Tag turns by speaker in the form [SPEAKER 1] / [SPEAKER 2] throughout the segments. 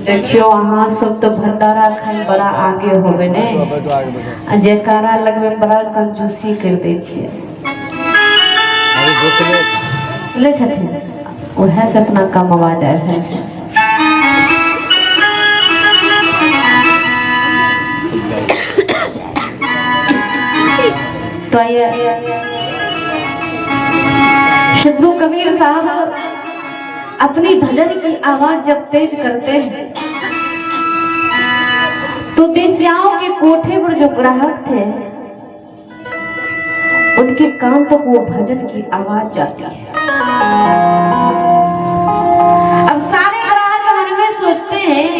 [SPEAKER 1] देखियो अहाँ सब तो भंडारा खाए बड़ा आगे होबे ने, जयकारा लगवे बड़ा कंजूसी कर दे छिए। ले छथिन ओहे से अपना कमवा दे है। तो ये शुभ्रू कबीर साहब अपनी भजन की आवाज जब तेज करते हैं तो बेस्याओं के कोठे पर जो ग्राहक थे उनके कान तक वो भजन की आवाज जाती है। अब सारे ग्राहक मन में सोचते हैं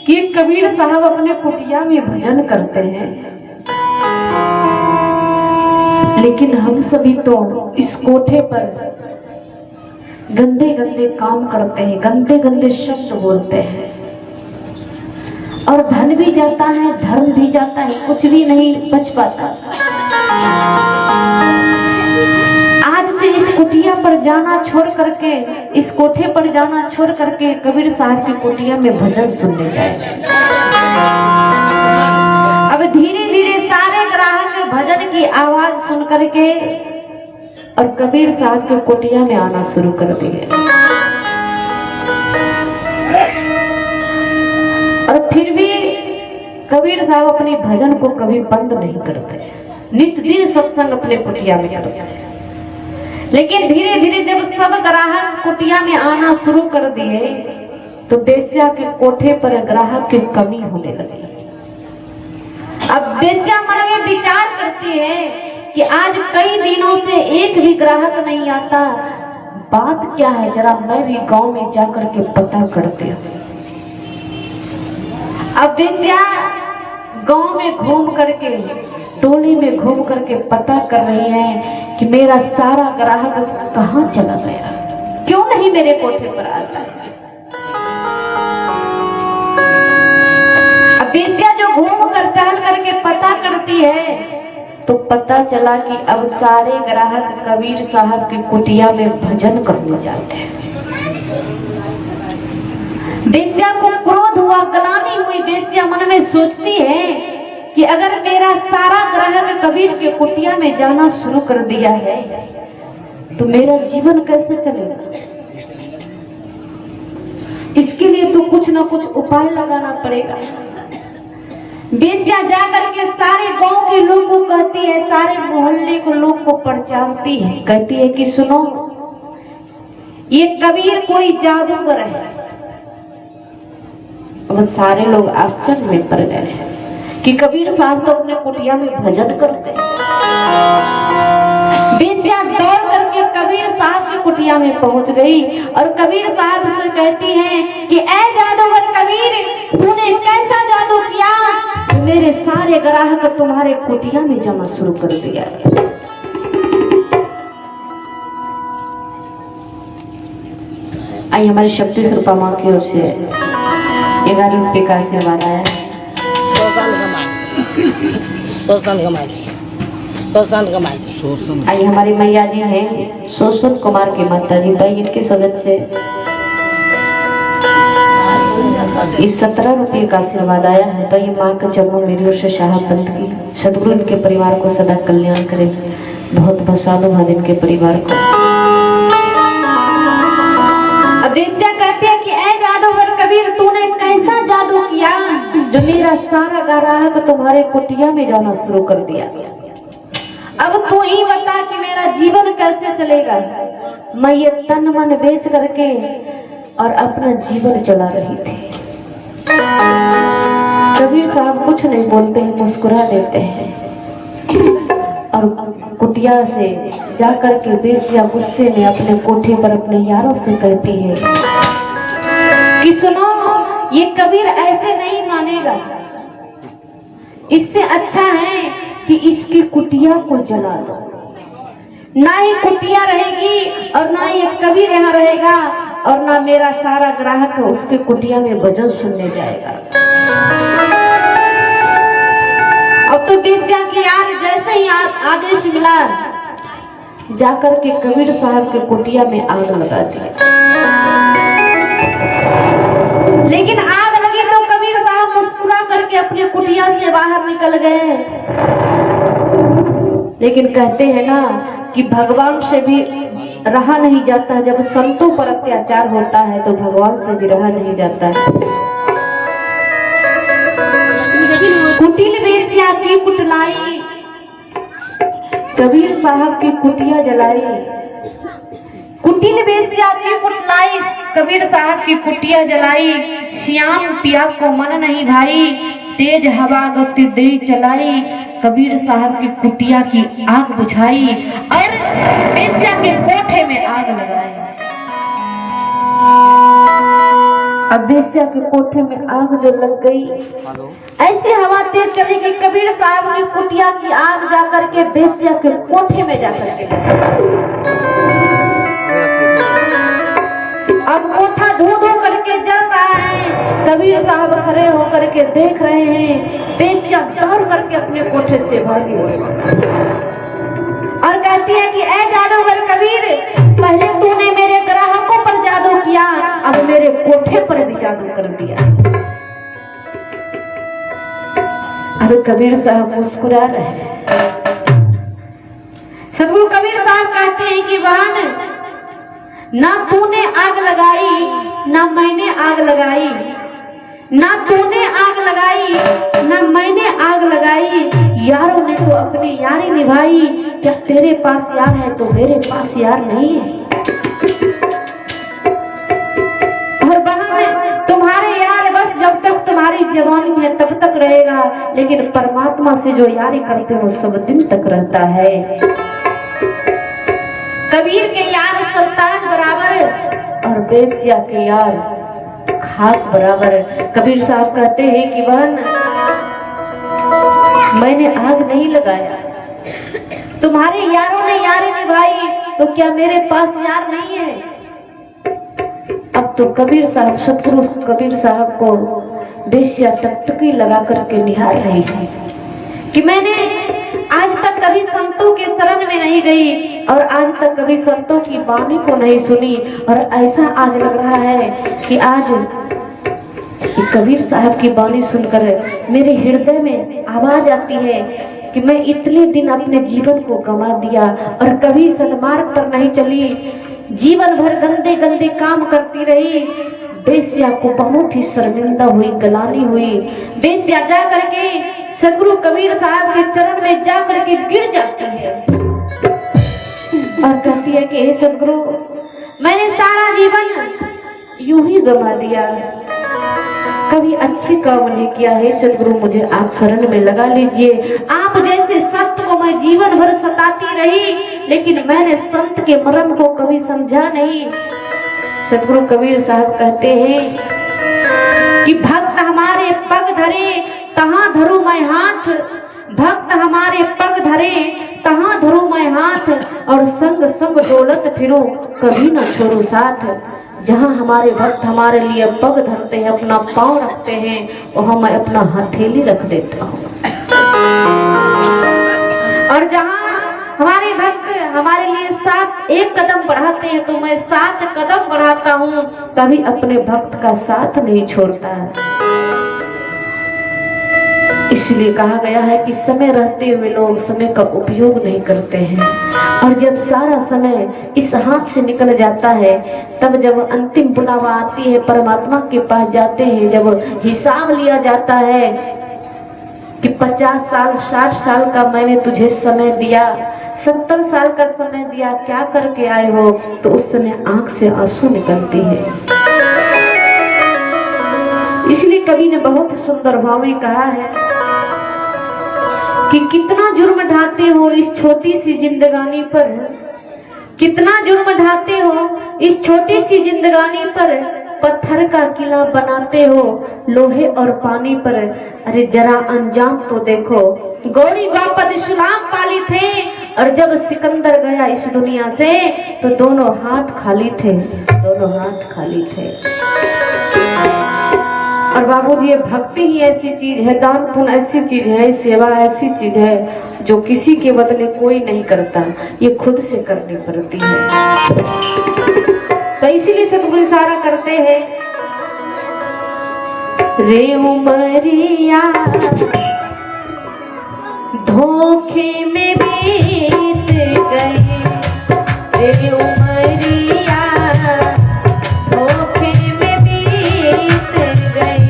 [SPEAKER 1] कि कबीर साहब अपने कुटिया में भजन करते हैं, लेकिन हम सभी तो इस कोठे पर गंदे गंदे काम करते हैं, गंदे गंदे शब्द बोलते हैं और धन भी जाता है, धर्म भी जाता है, कुछ भी नहीं बच पाता। आज से इस कुटिया पर जाना छोड़ करके, इस कोठे पर जाना छोड़ करके कबीर साहब की कुटिया में भजन सुनने जाए। अब धीरे धीरे सारे ग्राहक भजन की आवाज सुन करके और कबीर साहब के कुटिया में आना शुरू कर दिए। और फिर भी कबीर साहब अपने भजन को कभी बंद नहीं करते, नित्य दिन सत्संग अपने कुटिया में करते हैं। लेकिन धीरे धीरे जब सब ग्राहक कुटिया में आना शुरू कर दिए तो बेस्या के कोठे पर ग्राहक की कमी होने लगी। अब बेस्या मन में विचार करती है कि आज कई दिनों से एक भी ग्राहक नहीं आता, बात क्या है, जरा मैं भी गांव में जाकर के पता करती हूँ। अब बेस्या गांव में घूम करके, टोली में घूम करके पता कर रही है कि मेरा सारा ग्राहक कहाँ चला गया, क्यों नहीं मेरे कोठे पर आता है। अब बेस्या जो घूम कर टहल करके पता करती है तो पता चला कि अब सारे ग्राहक कबीर साहब की कुटिया में भजन करने जाते हैं। बेस्या को क्रोध हुआ, ग्लानि हुई। बेस्या मन में सोचती है कि अगर मेरा सारा ग्राहक कबीर के कुटिया में जाना शुरू कर दिया है तो मेरा जीवन कैसे चलेगा। इसके लिए तो कुछ ना कुछ उपाय लगाना पड़ेगा। बेस्या जाकर के सारे गांव के लोगों को कहती है, सारे मोहल्ले को लोग को प्रचारती है, कहती है कि सुनो, ये कबीर कोई जादूगर है। वो सारे लोग आश्चर्य में पड़ गए कि कबीर साहब तो अपने कुटिया में भजन करते हैं। बेस्या दौड़ करके कबीर साहब की कुटिया में पहुंच गई और कबीर साहब से कहती हैं कि ऐ जादूगर कबीर, तूने कैसा जादू किया, मेरे सारे ग्राहक तुम्हारे कुटिया में जमा शुरू कर दिया। आई हमारी शक्ति स्वरूपा माँ की ओर से 11 रुपये का आशीर्वाद आया। आई हमारी मैया जी हैं शोषण कुमार की माता जी, भाई इनके सदस्य इस 17 रुपये का आशीर्वाद आया है। तो ये माँ के चरणों मेरी ओर से शाह पंथ की सदगुरु इनके परिवार को सदा कल्याण करे, बहुत बहुत साधुवाद इनके परिवार को। अब वेश्या कहते हैं कि ऐ जादूगर कबीर, तूने कैसा जादू किया जो मेरा सारा ग्राहक तुम्हारे कुटिया में जाना शुरू कर दिया। अब तू ही बता कि मेरा जीवन कैसे चलेगा। मैं ये तन मन बेच करके और अपना जीवन चला रही थी। कबीर साहब कुछ नहीं बोलते हैं, मुस्कुरा देते हैं और कुटिया से जाकर के वेश्या गुस्से में अपने कोठे पर अपने यारों से कहती है कि सुनो, ये कबीर ऐसे नहीं मानेगा, इससे अच्छा है कि इसकी कुटिया को जला दो। ना ही कुटिया रहेगी और ना ही कबीर यहाँ रहेगा और ना मेरा सारा ग्राहक उसके कुटिया में भजन सुनने जाएगा। अब तो वेश्या की यार जैसे ही आदेश मिला, जाकर के कबीर साहब के कुटिया में आग लगा दी। लेकिन आग लगी तो कबीर साहब मुस्कुरा करके अपने कुटिया से बाहर निकल गए। लेकिन कहते हैं ना कि भगवान से भी रहा नहीं जाता, जब संतों पर अत्याचार होता है तो भगवान से भी रहा नहीं जाता है। कुटिल वेश्या की कुटलाई, कबीर साहब की कुटिया जलाई। कुटिल वेश्या की कुटलाई, कबीर साहब की कुटिया जलाई। श्याम पिया को मन नहीं भाई, तेज हवा गति दे चलाई। कबीर साहब की कुटिया की आग बुझाई और वेश्या के कोठे में आग लगाई। अब वेश्या के कोठे में आग जो लग गई, ऐसी हवा तेज चली कि कबीर साहब की कुटिया की आग जाकर के वेश्या के कोठे में जाकर के अब कोठा धू धू करके जल रहा है। कबीर साहब खड़े होकर के देख रहे हैं, वेश्या दौड़ करके अपने कोठे से भागी और कहती है कि ऐ जादूगर कबीर, पहले तूने मेरे ग्राहकों पर जादू किया, अब मेरे कोठे पर भी जादू कर दिया। अब कबीर साहब मुस्कुरा रहे हैं। सदगुरु कबीर साहब कहते हैं कि बहन, ना तूने आग लगाई ना मैंने आग लगाई, ना तूने आग लगाई ना मैंने आग लगाई। यारों ने तो अपनी यारी निभाई, क्या तेरे पास यार है तो मेरे पास यार नहीं है। और बहन, तुम्हारे यार बस जब तक तुम्हारी जवानी है तब तक रहेगा, लेकिन परमात्मा से जो यारी करते हो सब दिन तक रहता है। कबीर के यार सुल्तान बराबर और वेश्या के यार खास बराबर। कबीर साहब कहते हैं कि बहन, मैंने आग नहीं लगाया, तुम्हारे यारों ने यारी निभाई, तो क्या मेरे पास यार नहीं है। अब तो कबीर साहब, सतगुरु कबीर साहब को वेश्या टकटकी लगा करके निहार रही है कि मैंने आज तक कभी संतों के शरण में नहीं गई और आज तक कभी संतों की वाणी को नहीं सुनी, और ऐसा आज लग रहा है कि आज कबीर साहब की वाणी सुनकर मेरे हृदय में आवाज आती है कि मैं इतने दिन अपने जीवन को गंवा दिया और कभी सन्मार्ग पर नहीं चली, जीवन भर गंदे गंदे काम करती रही। वेश्या को बहुत ही शर्मिंदा हुई, गलानी हुई। वेश्या जा करके सदगुरु कबीर साहब के चरण में जा करके गिर जाती है और कहती है कि हे सदगुरु, मैंने सारा जीवन यूं ही गंवा दिया, कभी अच्छे काम नहीं किया है। सदगुरु मुझे आप शरण में लगा लीजिए। आप जैसे सत्य को मैं जीवन भर सताती रही, लेकिन मैंने संत के मर्म को कभी समझा नहीं। सतगुरु कबीर साहब कहते हैं कि भक्त हमारे पग धरे तहां धरू मैं हाथ, भक्त हमारे पग धरे तहां धरू मैं हाथ, और संग संग डोलत फिरूं कभी न छोड़ू साथ। जहां हमारे भक्त हमारे लिए पग धरते हैं, अपना पांव रखते हैं, वहां मैं अपना हथेली रख देता हूँ। और जहां हमारे भक्त हमारे लिए 1 कदम बढ़ाते हैं तो मैं 7 कदम बढ़ाता हूँ। कभी अपने भक्त का साथ नहीं छोड़ता। इसलिए कहा गया है कि समय रहते हुए लोग समय का उपयोग नहीं करते हैं, और जब सारा समय इस हाथ से निकल जाता है, तब जब अंतिम बुलावा आती है, परमात्मा के पास जाते हैं, जब हिसाब लिया जाता है कि 50 साल 60 साल का मैंने तुझे समय दिया, 70 साल का समय दिया, क्या करके आए हो, तो उस समय आंख से आंसू निकलती है। इसलिए कवि ने बहुत सुंदर भाव में कहा है कि कितना जुर्म ढाते हो इस छोटी सी जिंदगानी पर, कितना जुर्म ढाते हो इस छोटी सी जिंदगानी पर, पत्थर का किला बनाते हो लोहे और पानी पर। अरे जरा अंजाम तो देखो, गौरी बापद सुलाम पाली थे, और जब सिकंदर गया इस दुनिया से तो दोनों हाथ खाली थे, दोनों हाथ खाली थे। और बाबूजी, ये भक्ति ही ऐसी चीज है, दान पुण्य ऐसी चीज है, सेवा ऐसी चीज है जो किसी के बदले कोई नहीं करता, ये खुद से करनी पड़ती है। तो इसीलिए सतगुरु इशारा करते हैं, रे उमरिया धोखे में बीत गए, रे उमरिया धोखे में बीत गए।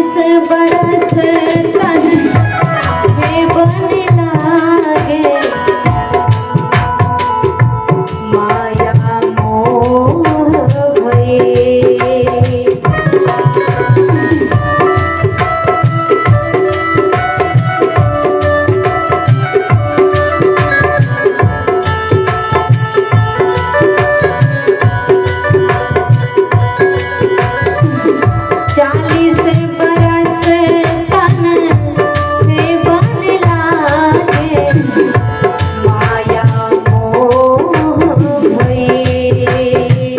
[SPEAKER 1] 40 बरस तन में बन लागे माया मोह भये। 40 बरस तन में बन लागे माया मोह भये।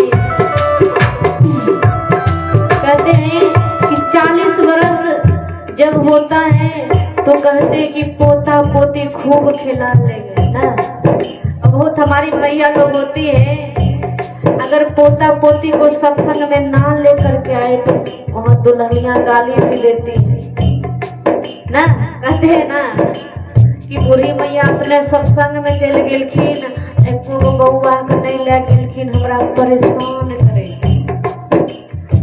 [SPEAKER 1] कहते हैं कि 40 वर्ष जब होता है तो कहते हैं कि पोता पोती खूब खिला लेंगे ना। अब बहुत हमारी मैया लोग होती है, अगर पोता पोती को सत्संग में ना लेकर के आए तो वहाँ दुल्हनियां गाली भी देती है ना। कहते हैं ना कि बूढ़ी मैया अपने सत्संग में चल गेलखिन, एको गो बउआ के नहीं ले गेलखिन, हमरा परेशान करे।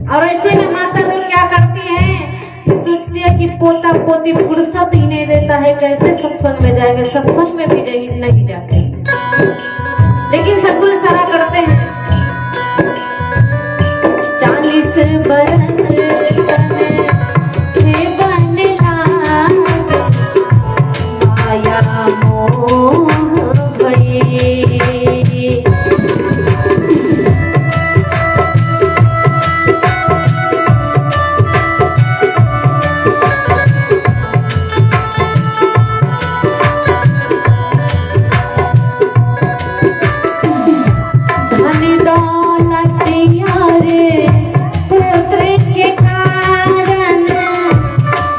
[SPEAKER 1] और ऐसे में माता लोग क्या करती है, सोचती है कि पोता पोती फुर्सत ही नहीं देता है, कैसे सत्संग में जाएंगे, सत्संग में भी नहीं जाते, लेकिन सकुल सारा करते हैं। 40 बरस तन में बन लागे माया मोह भये। धन दौलतिया रे पुत्र के कारण,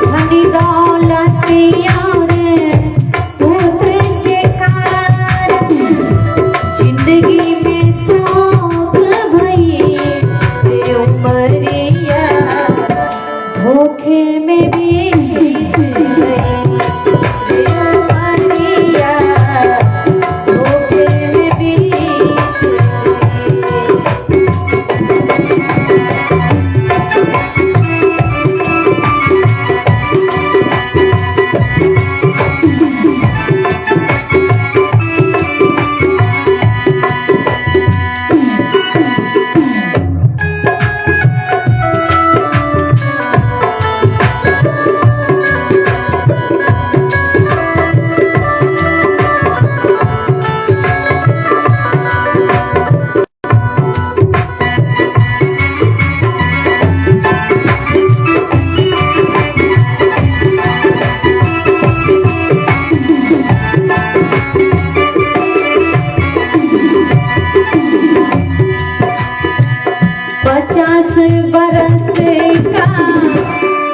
[SPEAKER 1] धन दौलतिया रे पुत्र के कारण, जिंदगी में शौक भई रे उमरिया धोखे में बीत गई रे उमरिया धोखे में बीत गई।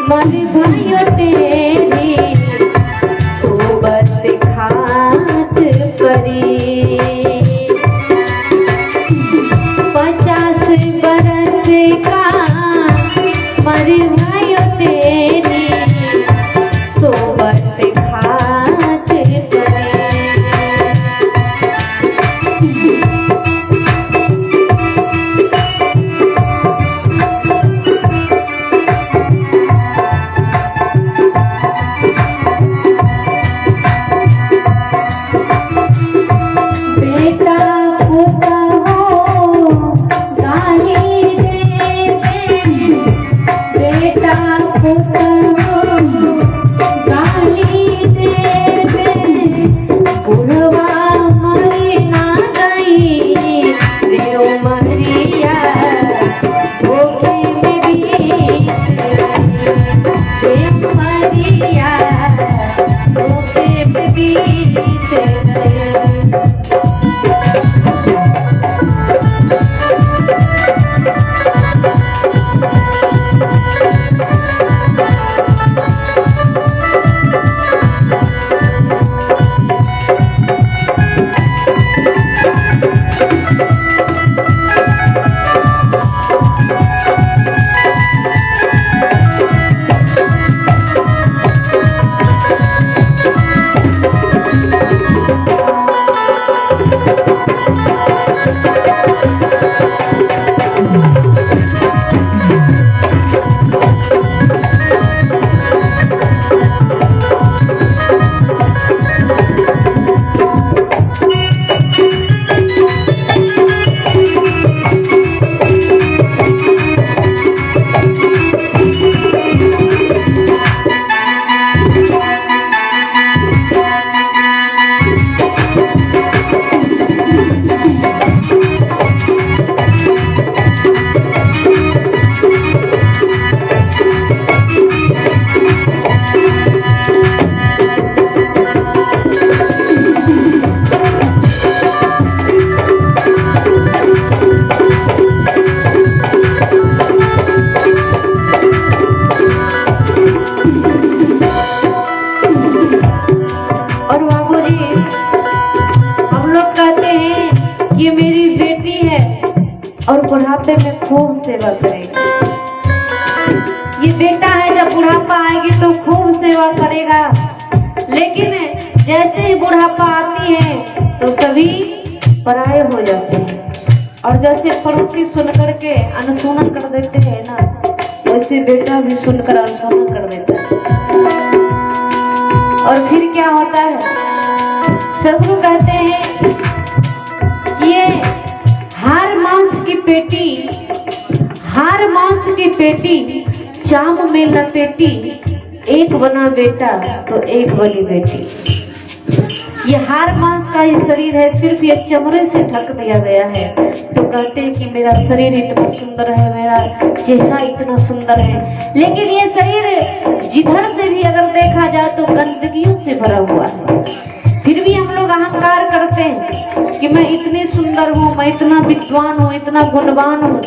[SPEAKER 1] मन भयो तेरी सोबत खात परी 50 बरस का मन भयो तेरी सोबत खात परी। और बुढ़ापे में खूब सेवा करेगा। ये बेटा है, जब बुढ़ापा आएगी तो खूब सेवा करेगा, लेकिन जैसे ही बुढ़ापा आती है तो सभी पराये हो जाते हैं। और जैसे पड़ोसी सुनकर के अनसुना कर देते हैं ना, वैसे बेटा भी सुनकर अनसुना कर देता है। और फिर क्या होता है, सदगुरु कहते हैं ये हार मांस की पेटी चाम में लपेटी, एक बना बेटा तो एक बनी बेटी। ये हार मांस का ही शरीर है, सिर्फ ये चमड़े से ढक दिया गया है। तो कहते हैं कि मेरा शरीर इतना सुंदर है, मेरा चेहरा इतना सुंदर है, लेकिन ये शरीर जिधर से भी अगर देखा जाए तो गंदगियों से भरा हुआ है। फिर भी हम लोग अहंकार करते हैं कि मैं इतनी सुंदर हूँ, मैं इतना विद्वान हूँ, इतना गुणवान हूँ,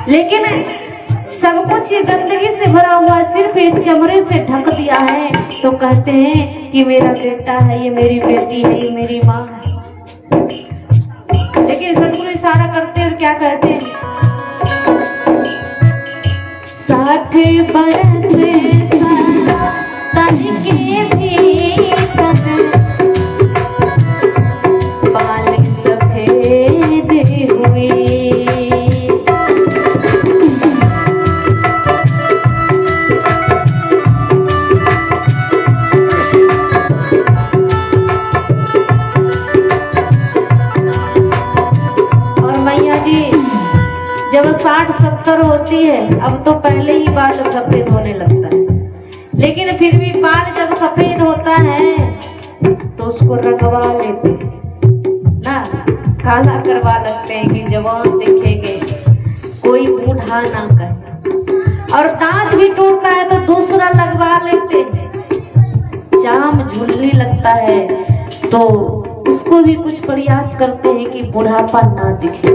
[SPEAKER 1] लेकिन सब कुछ ये गंदगी से भरा हुआ, सिर्फ एक चमड़े से ढक दिया है। तो कहते हैं कि मेरा बेटा है, ये मेरी बेटी है, ये मेरी माँ है। लेकिन सदगुरु इशारा करते हैं और क्या कहते हैं, 60 बरस तन के भी बाल सफेद हुए। जब 60-70 होती है, अब तो पहले ही बाल सफेद होने लगता है, लेकिन फिर भी बाल जब सफेद होता है तो उसको रंगवा लेते ना, काला करवा लगते हैं कि जवान दिखेंगे, कोई बूढ़ा ना कहे। और दांत भी टूटता है तो दूसरा लगवा लेते हैं। जाम झुलने लगता है तो उसको भी कुछ प्रयास करते हैं कि बुढ़ापा ना दिखे।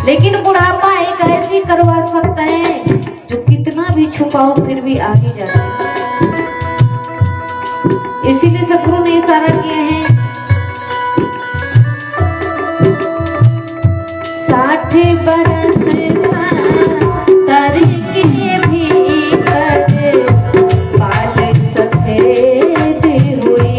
[SPEAKER 1] लेकिन बुढ़ापा एक ऐसी करवा सकता है जो कितना भी छुपाओ फिर भी आगे जाता है। इसीलिए सदगुरु ने इशारा किए हैं, 60 बरस तर के भी बाल सफेद हुए।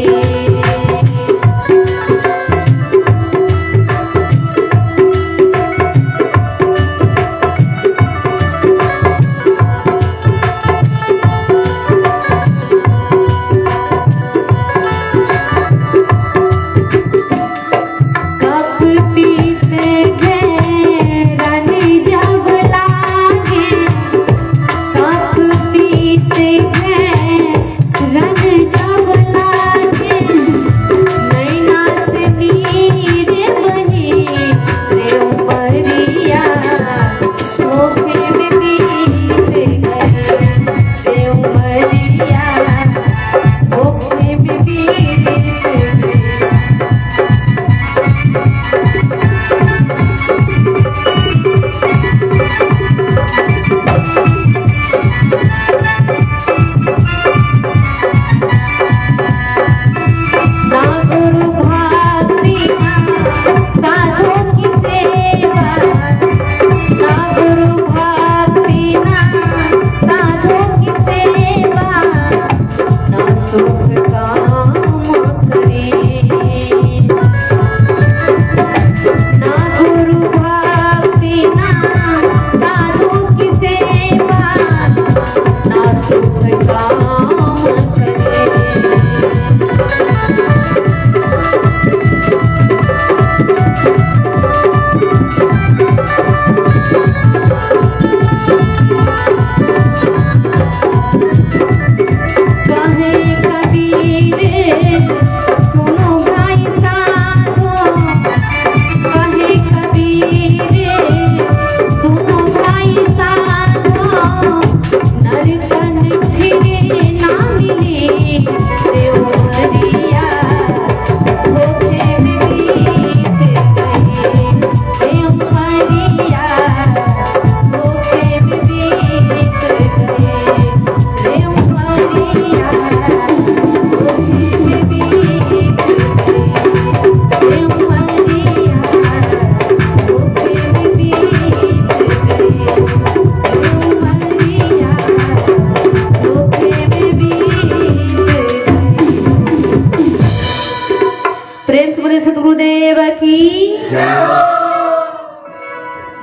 [SPEAKER 1] नर तन फिरे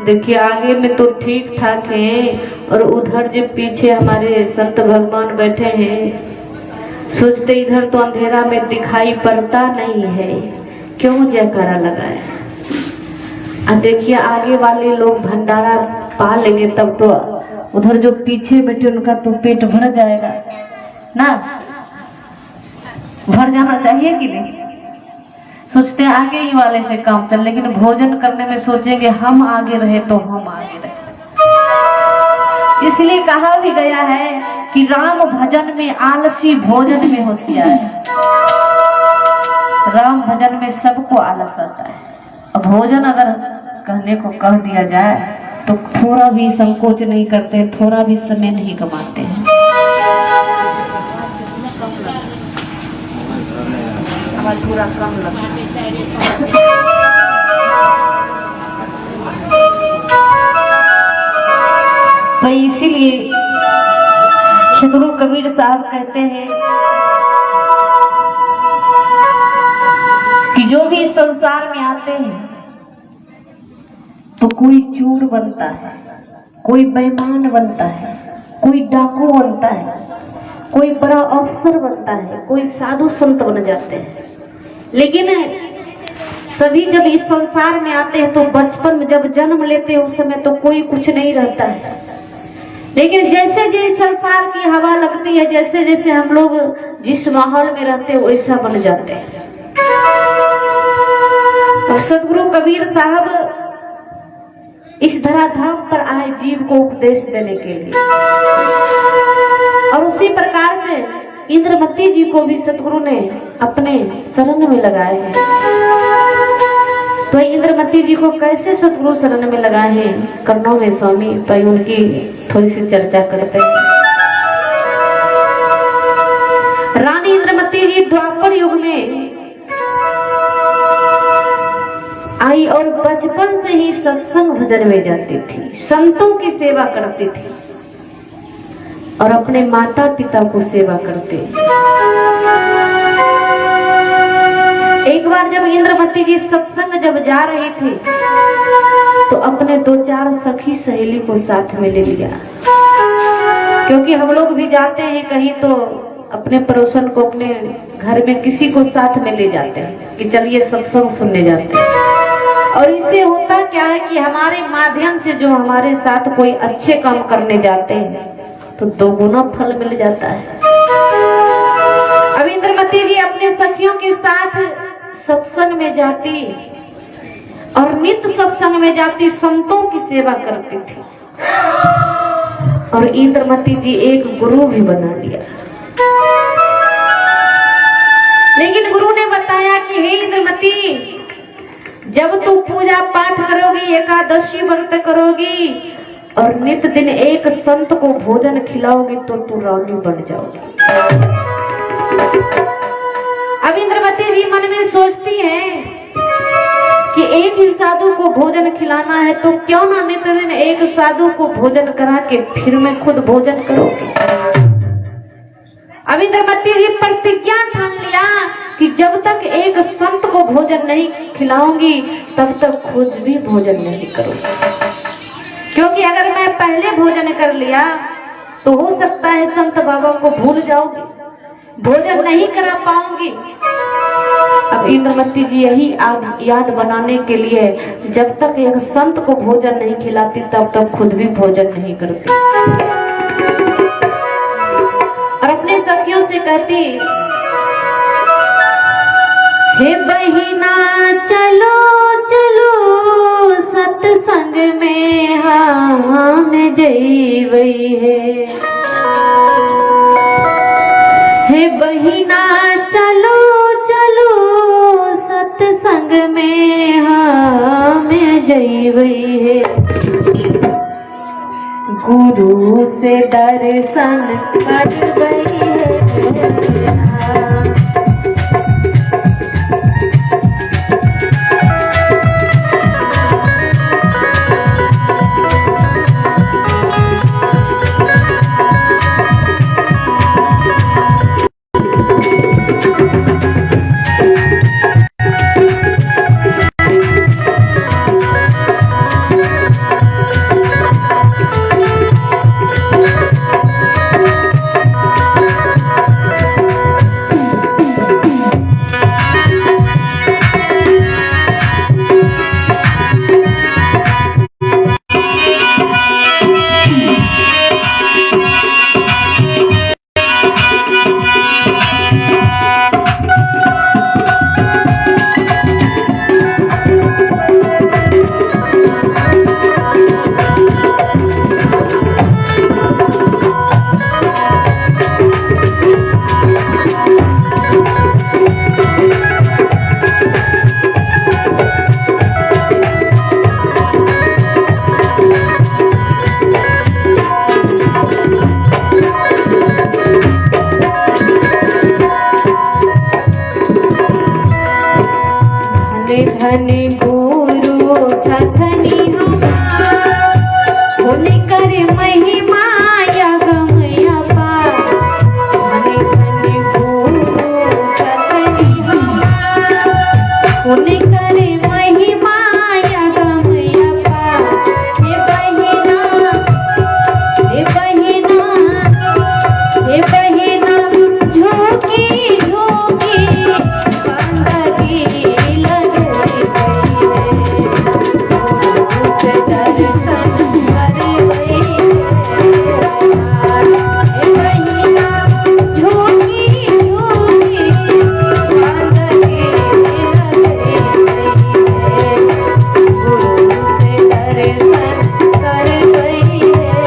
[SPEAKER 1] देखिए आगे में तो ठीक ठाक है और उधर जो पीछे हमारे संत भगवान बैठे हैं, सोचते इधर तो अंधेरा में दिखाई पड़ता नहीं है, क्यों जयकारा लगाए। और देखिए आगे वाले लोग भंडारा पा लेंगे तब तो उधर जो पीछे बैठे उनका तो पेट भर जाएगा ना, भर जाना चाहिए कि नहीं। सोचते आगे ही वाले से काम चल, लेकिन भोजन करने में सोचेंगे हम आगे रहे तो हम आगे रहे। इसलिए कहा भी गया है कि राम भजन में आलसी भोजन में होशियार। राम भजन में सबको आलस आता है, अब भोजन अगर कहने को कह दिया जाए तो थोड़ा भी संकोच नहीं करते, थोड़ा भी समय नहीं गंवाते हैं। पूरा कम लगता तो इसीलिए सदगुरु कबीर साहब कहते हैं कि जो भी इस संसार में आते हैं तो कोई चोर बनता है, कोई बेईमान बनता है, कोई डाकू बनता है, कोई बड़ा अफसर बनता है, कोई साधु संत बन जाते हैं। लेकिन सभी जब इस संसार में आते हैं तो बचपन में जब जन्म लेते हैं उस समय तो कोई कुछ नहीं रहता है, लेकिन जैसे जैसे संसार की हवा लगती है, जैसे जैसे हम लोग जिस माहौल में रहते हैं वैसा बन जाते हैं। तो सदगुरु कबीर साहब इस धराधाम पर आए जीव को उपदेश देने के लिए, और उसी प्रकार से इंद्रमती जी को भी सदगुरु ने अपने शरण में लगाए हैं। तो इंद्रमती जी को कैसे सदगुरु शरण में लगाए हैं कर्णों में स्वामी, तो उनकी थोड़ी सी चर्चा करते हैं। रानी इंद्रमती जी द्वापर युग में आई और बचपन से ही सत्संग भजन में जाती थी, संतों की सेवा करती थी और अपने माता पिता को सेवा करते। एक बार जब इंद्रमती जी सत्संग जब जा रही थी तो अपने 2-4 सखी सहेली को साथ में ले लिया, क्योंकि हम लोग भी जाते हैं कहीं तो अपने पड़ोसन को अपने घर में किसी को साथ में ले जाते हैं कि चलिए सत्संग सुनने जाते हैं। और इससे होता क्या है कि हमारे माध्यम से जो हमारे साथ कोई अच्छे काम करने जाते हैं तो 2 गुना फल मिल जाता है। अब इंद्रमती जी अपने सखियों के साथ सत्संग में जाती और नित्य सत्संग में जाती, संतों की सेवा करती थी। और इंद्रमती जी एक गुरु भी बना लिया। लेकिन गुरु ने बताया कि हे इंद्रमती, जब तू पूजा पाठ करोगी, एकादशी व्रत करोगी और नित्य दिन एक संत को भोजन खिलाओगी तो तू रानी बन जाओगी। अब इंद्रमती जी मन में सोचती है कि एक ही साधु को भोजन खिलाना है तो क्यों ना नित्य दिन एक साधु को भोजन करा के फिर मैं खुद भोजन करूंगी। अब इंद्रमती जी प्रतिज्ञा ठान लिया कि जब तक एक संत को भोजन नहीं खिलाऊंगी तब तक खुद भी भोजन नहीं करूंगी, क्योंकि अगर मैं पहले भोजन कर लिया तो हो सकता है संत बाबा को भूल जाऊंगी, भोजन नहीं करा पाऊंगी। अब इंद्रमती जी यही याद बनाने के लिए जब तक एक संत को भोजन नहीं खिलाती तब तक खुद भी भोजन नहीं करती और अपने सखियों से कहती, हे बहिना चलो चलो सत्संग में हम जइबई है। हे बहिना चलो चलो सत्संग में हम जइबई है। गुरु से दर्शन करबई है। धन गुरु छथनी उनकर महिमा यगम अपार। धन धन गुरु छथनी उनकर महिमा यगम अपार। हे बहिना हे बहिना हे बहिना झोंकी झोंकी बंदगी लग गई है। उस दर्शन कर गई है। हे बहिना झोंकी झोंकी बंदगी लग गई है। उस दर्शन कर गई है।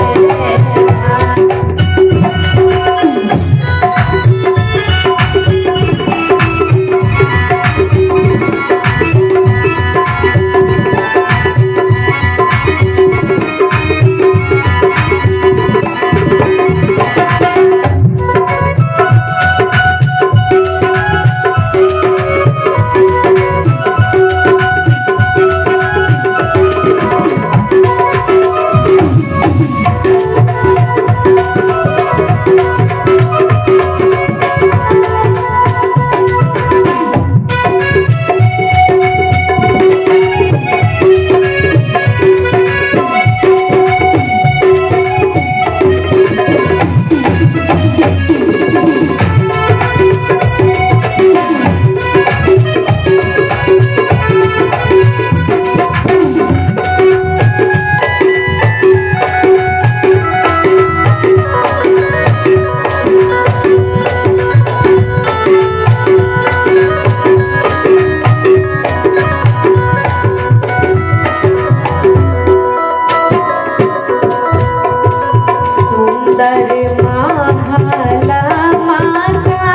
[SPEAKER 1] सुंदर महला माका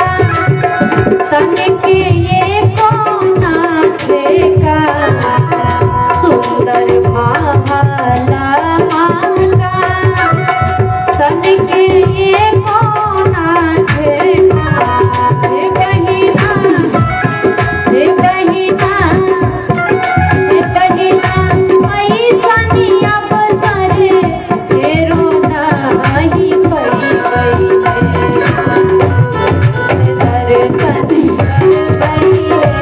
[SPEAKER 1] तन के ये कोना फेंका। सुंदर महला माका तन के ये कोना फेंका। हे बहिना हे बहिना हे बहिना ऐसनी अवसर फेरो नहीं पई गई है। दर्शन कर गई है।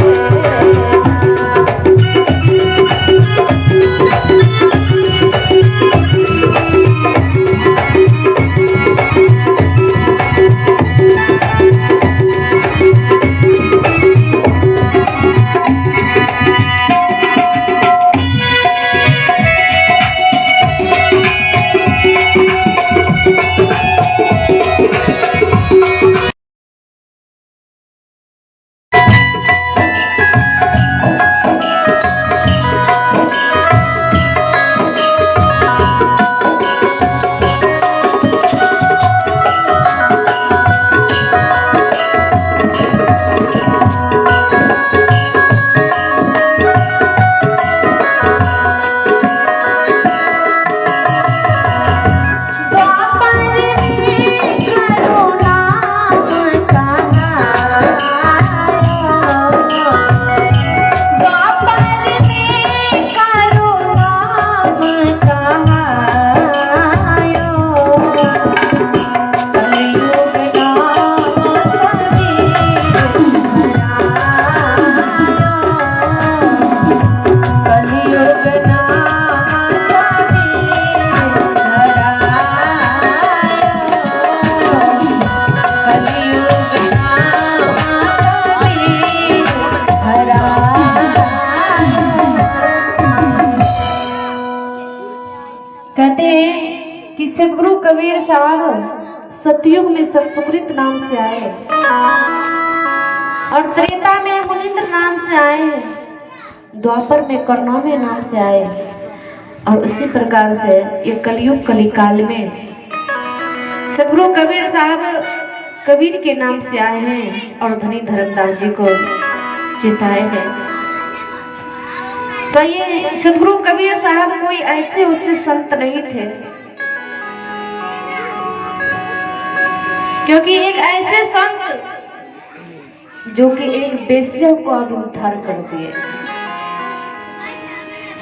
[SPEAKER 1] कहते हैं कि सतगुरु कबीर साहब सतयुग में संस्कृत नाम से आए और त्रेता में मुनिंद्र नाम से आए, द्वापर में कर्णवे नाम से आए और उसी प्रकार से ये कलयुग कलिकाल में सतगुरु कबीर साहब कबीर के नाम से आए हैं और धनी धर्मदास जी को चिताए हैं। तो ये सतगुरु कबीर साहब कोई ऐसे उससे संत नहीं थे, क्योंकि एक ऐसे संत जो कि एक बेश्या को अब उद्धार कर दिए।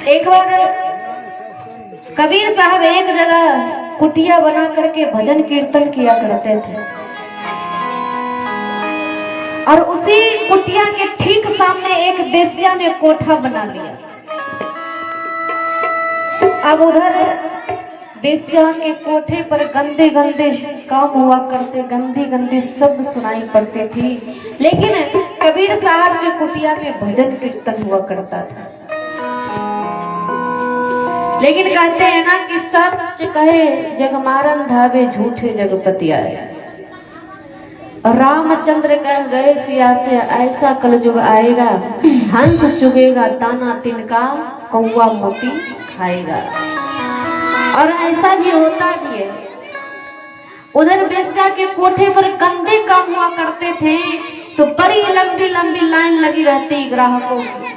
[SPEAKER 1] एक बार कबीर साहब एक जगह कुटिया बना करके भजन कीर्तन किया करते थे और उसी कुटिया के ठीक सामने एक बेस्या ने कोठा बना लिया। अब उधर बेस्या के कोठे पर गंदे गंदे काम हुआ करते, गंदी गंदी शब्द सुनाई पड़ती थी, लेकिन कबीर साहब के कुटिया में भजन कीर्तन हुआ करता था। लेकिन कहते हैं ना कि सच कहे जगमारन धावे झूठे जगपति आए। रामचंद्र कह गए सिया से ऐसा कलयुग आएगा, हंस चुगेगा दाना तिनका, कौवा मोती खाएगा। और ऐसा भी होता भी है। उधर बेस्या के कोठे पर गंदे काम हुआ करते थे तो बड़ी लंबी लंबी लाइन लगी रहती ग्राहकों की,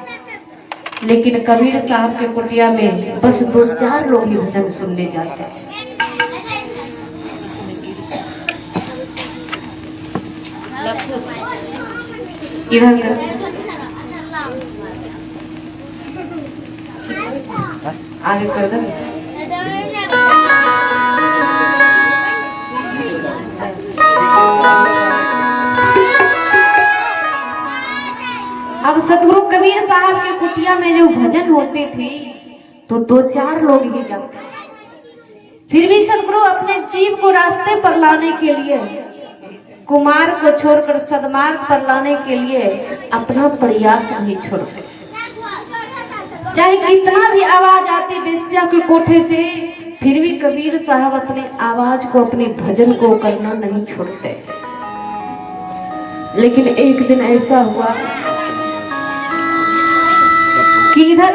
[SPEAKER 1] लेकिन कबीर साहब के कुटिया में बस 2-4 लोग ही भजन सुनने जाते हैं। इधर आगे कर दे। अब सतगुरु कबीर साहब के कुटिया में जो भजन होती थी तो 2-4 लोग ही जाते। फिर भी सतगुरु अपने जीव को रास्ते पर लाने के लिए, कुमार को छोड़कर सदमार्ग पर लाने के लिए अपना प्रयास नहीं छोड़ते। चाहे कितना भी आवाज आती बेस्या के कोठे से, फिर भी कबीर साहब अपनी आवाज को, अपने भजन को करना नहीं छोड़ते। लेकिन एक दिन ऐसा हुआ कि इधर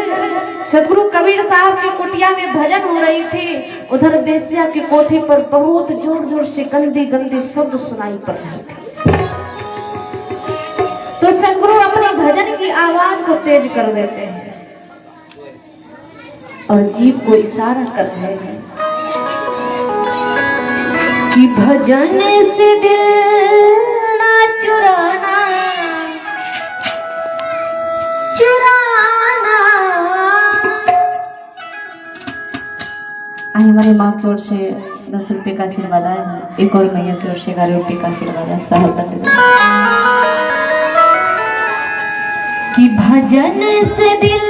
[SPEAKER 1] सतगुरु कबीर साहब की कुटिया में भजन हो रही थी, उधर बेस्या के कोठे पर बहुत जोर जोर से गंदी गंदी शब्द सुनाई पड़ रहे थे। तो सतगुरु अपने भजन की आवाज को तेज कर देते हैं और जीव को इशारा कर रहे हैं कि भजन से दिल ना चुराना, हमारे माँ की ओर से 10 रुपए का आशीर्वाद आया, एक और मैया की ओर से 11 रुपए का आशीर्वाद आया। साहब कि भजन से दिल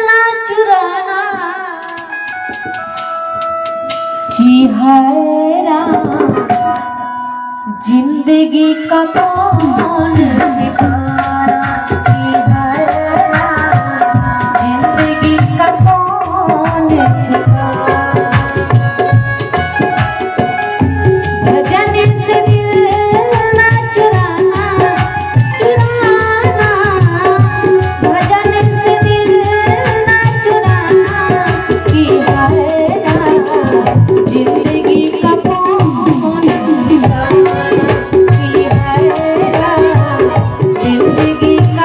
[SPEAKER 1] ना चुराना, कि हैरान जिंदगी का कौन सिखाना, कि हैरान जिंदगी का कौन सिखाना। जिंदगी का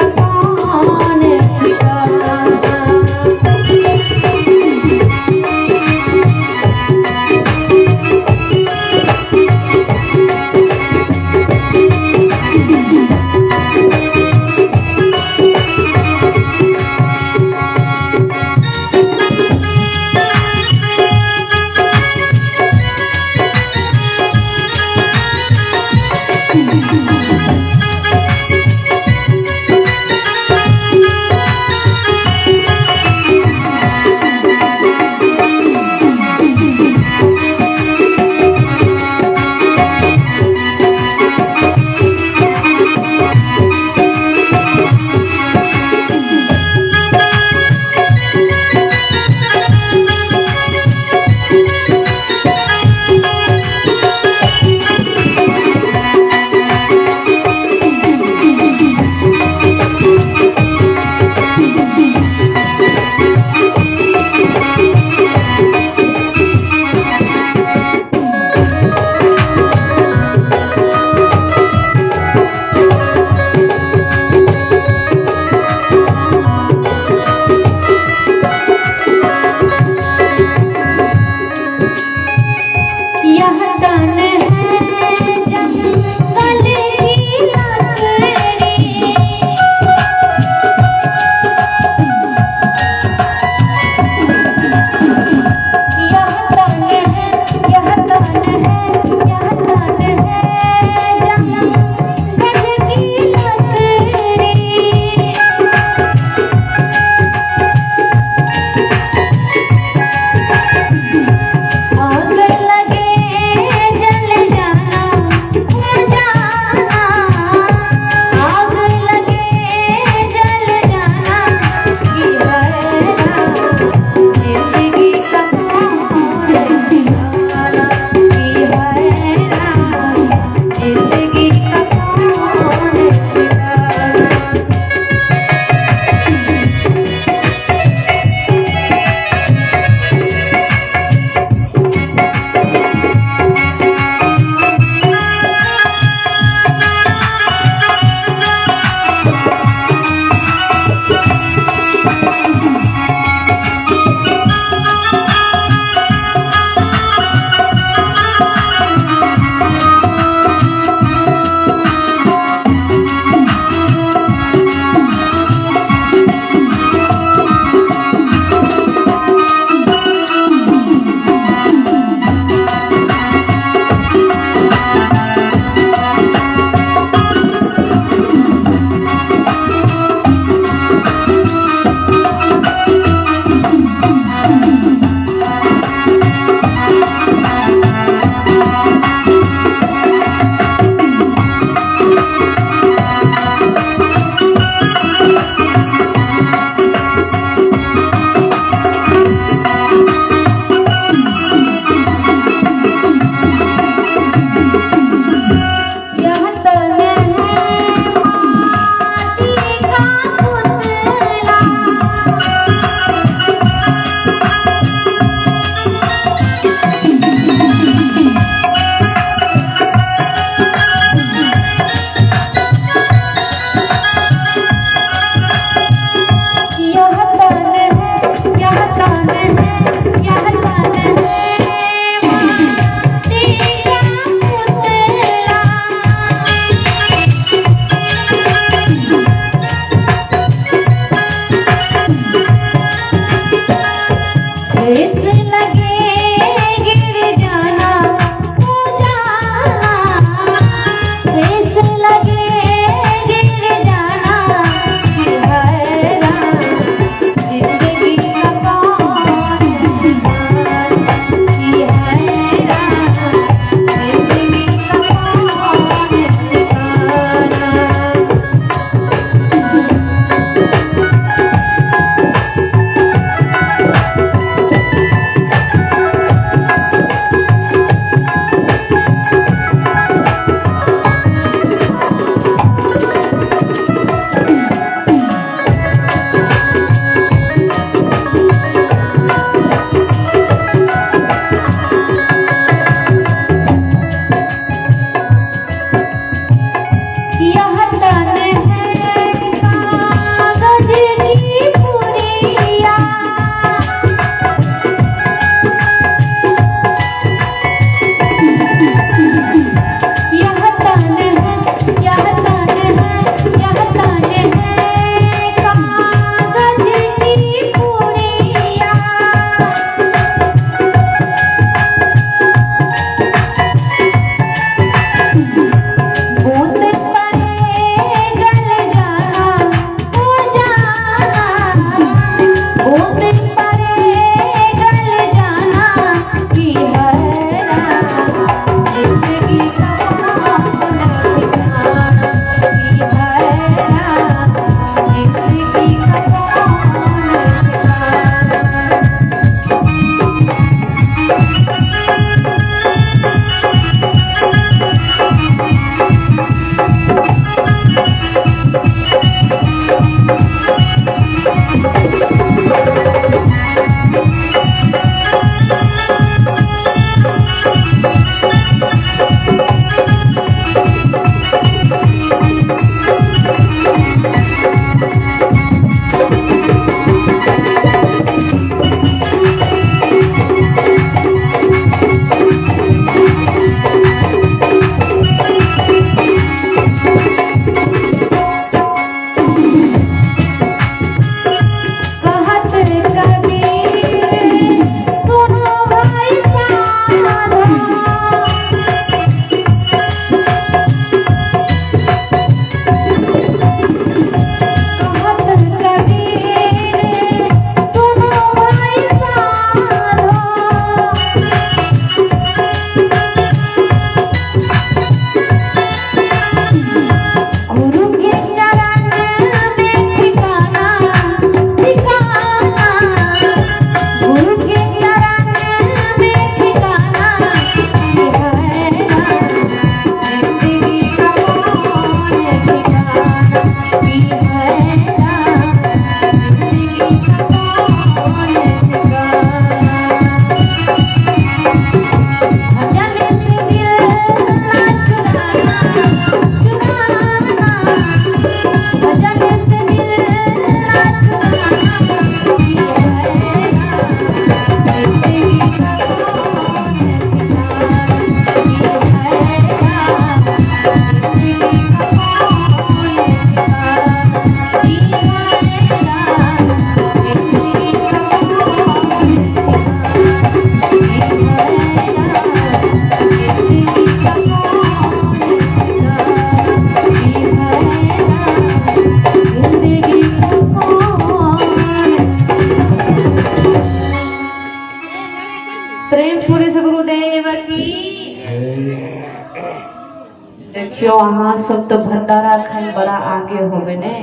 [SPEAKER 1] अहाँ सब तो भंडारा खाए बड़ा आगे होबे ने,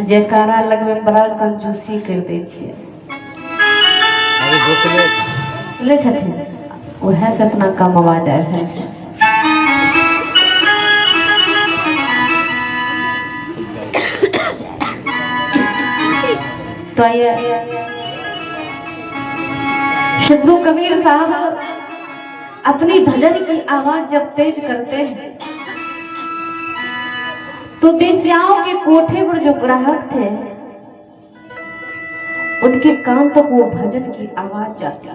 [SPEAKER 1] जयकारा लगवे बड़ा कंजूसी कर दे छिए। ले छथिन वह से अपना कमवा दे है। तो ये शुभ्रू कबीर साहब अपनी भजन की आवाज जब तेज करते हैं तो बेस्याओं के कोठे पर जो ग्राहक थे उनके कान तक वो भजन की आवाज जाती है।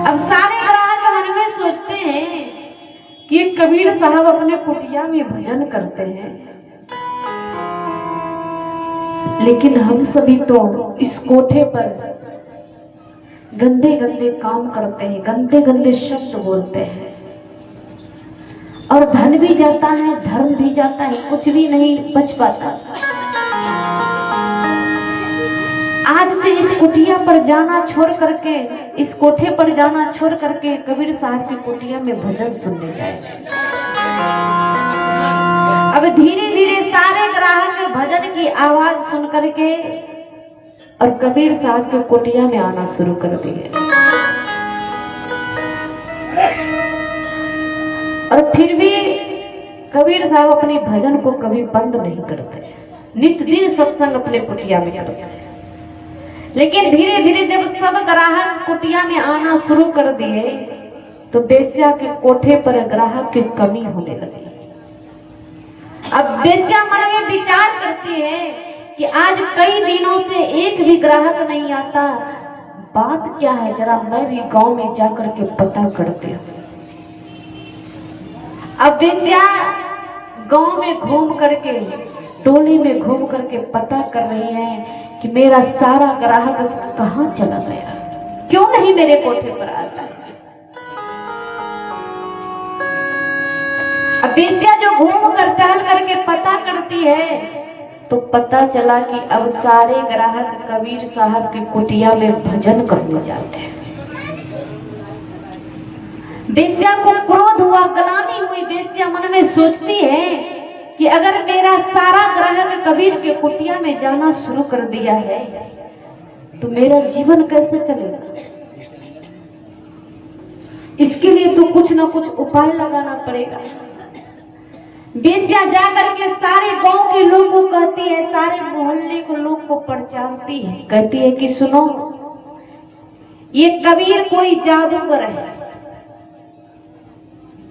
[SPEAKER 1] अब सारे ग्राहक मन में सोचते हैं कि कबीर साहब अपने कुटिया में भजन करते हैं, लेकिन हम सभी तो इस कोठे पर गंदे गंदे काम करते हैं, गंदे गंदे शब्द बोलते हैं और धन भी जाता है, धर्म भी जाता है, कुछ भी नहीं बच पाता। आज से इस कुटिया पर जाना छोड़ करके, इस कोठे पर जाना छोड़ करके कबीर साहब की कुटिया में भजन सुनने जाए। अब धीरे धीरे सारे ग्राहक भजन की आवाज सुन करके और कबीर साहब के कुटिया में आना शुरू कर दिए। और फिर भी कबीर साहब अपने भजन को कभी बंद नहीं करते, नित्य दिन सत्संग अपने कुटिया में करते। लेकिन धीरे धीरे जब सब ग्राहक कुटिया में आना शुरू कर दिए तो बेस्या के कोठे पर ग्राहक की कमी होने लगी। अब बेस्या मन में विचार करती है कि आज कई दिनों से एक भी ग्राहक नहीं आता, बात क्या है, जरा मैं भी गांव में जाकर के पता करती हूँ। अब बेस्या गांव में घूम करके, टोली में घूम करके पता कर रही है कि मेरा सारा ग्राहक कहाँ चला गया, क्यों नहीं मेरे कोठे पर आता है। अब बेस्या जो घूम कर टहल करके पता करती है तो पता चला कि अब सारे ग्राहक कबीर साहब की कुटिया में भजन करने जाते हैं। बेस्या को क्रोध हुआ, ग्लानि हुई। बेस्या मन में सोचती है कि अगर मेरा सारा ग्राहक कबीर के कुटिया में जाना शुरू कर दिया है तो मेरा जीवन कैसे चलेगा। इसके लिए तो कुछ ना कुछ उपाय लगाना पड़ेगा। बेस्या जाकर के सारे गांव के लोगों को कहती है, सारे मोहल्ले को लोग को प्रचारती है, कहती है कि सुनो, ये कबीर कोई जादूगर है।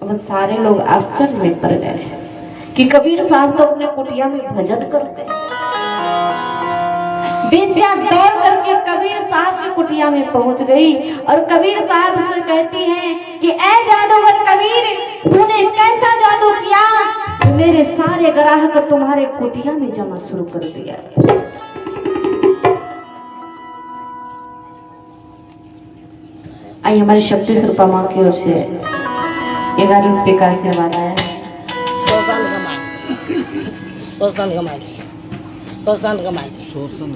[SPEAKER 1] अब सारे लोग आश्चर्य में पड़ गए कि कबीर साहब तो अपने कुटिया में भजन करते हैं। बेस्या दौड़ करके कबीर साहब की कुटिया में पहुंच गई और कबीर साहब से कहती है कि ऐ जादूगर कबीर, तूने कैसा जादू किया, मेरे सारे ग्राहक तुम्हारे कुटिया में जाना शुरू कर दिया। आइए हमारी 26 रुपया माँ की ओर से 11 रुपये का आशीर्वाद आया है।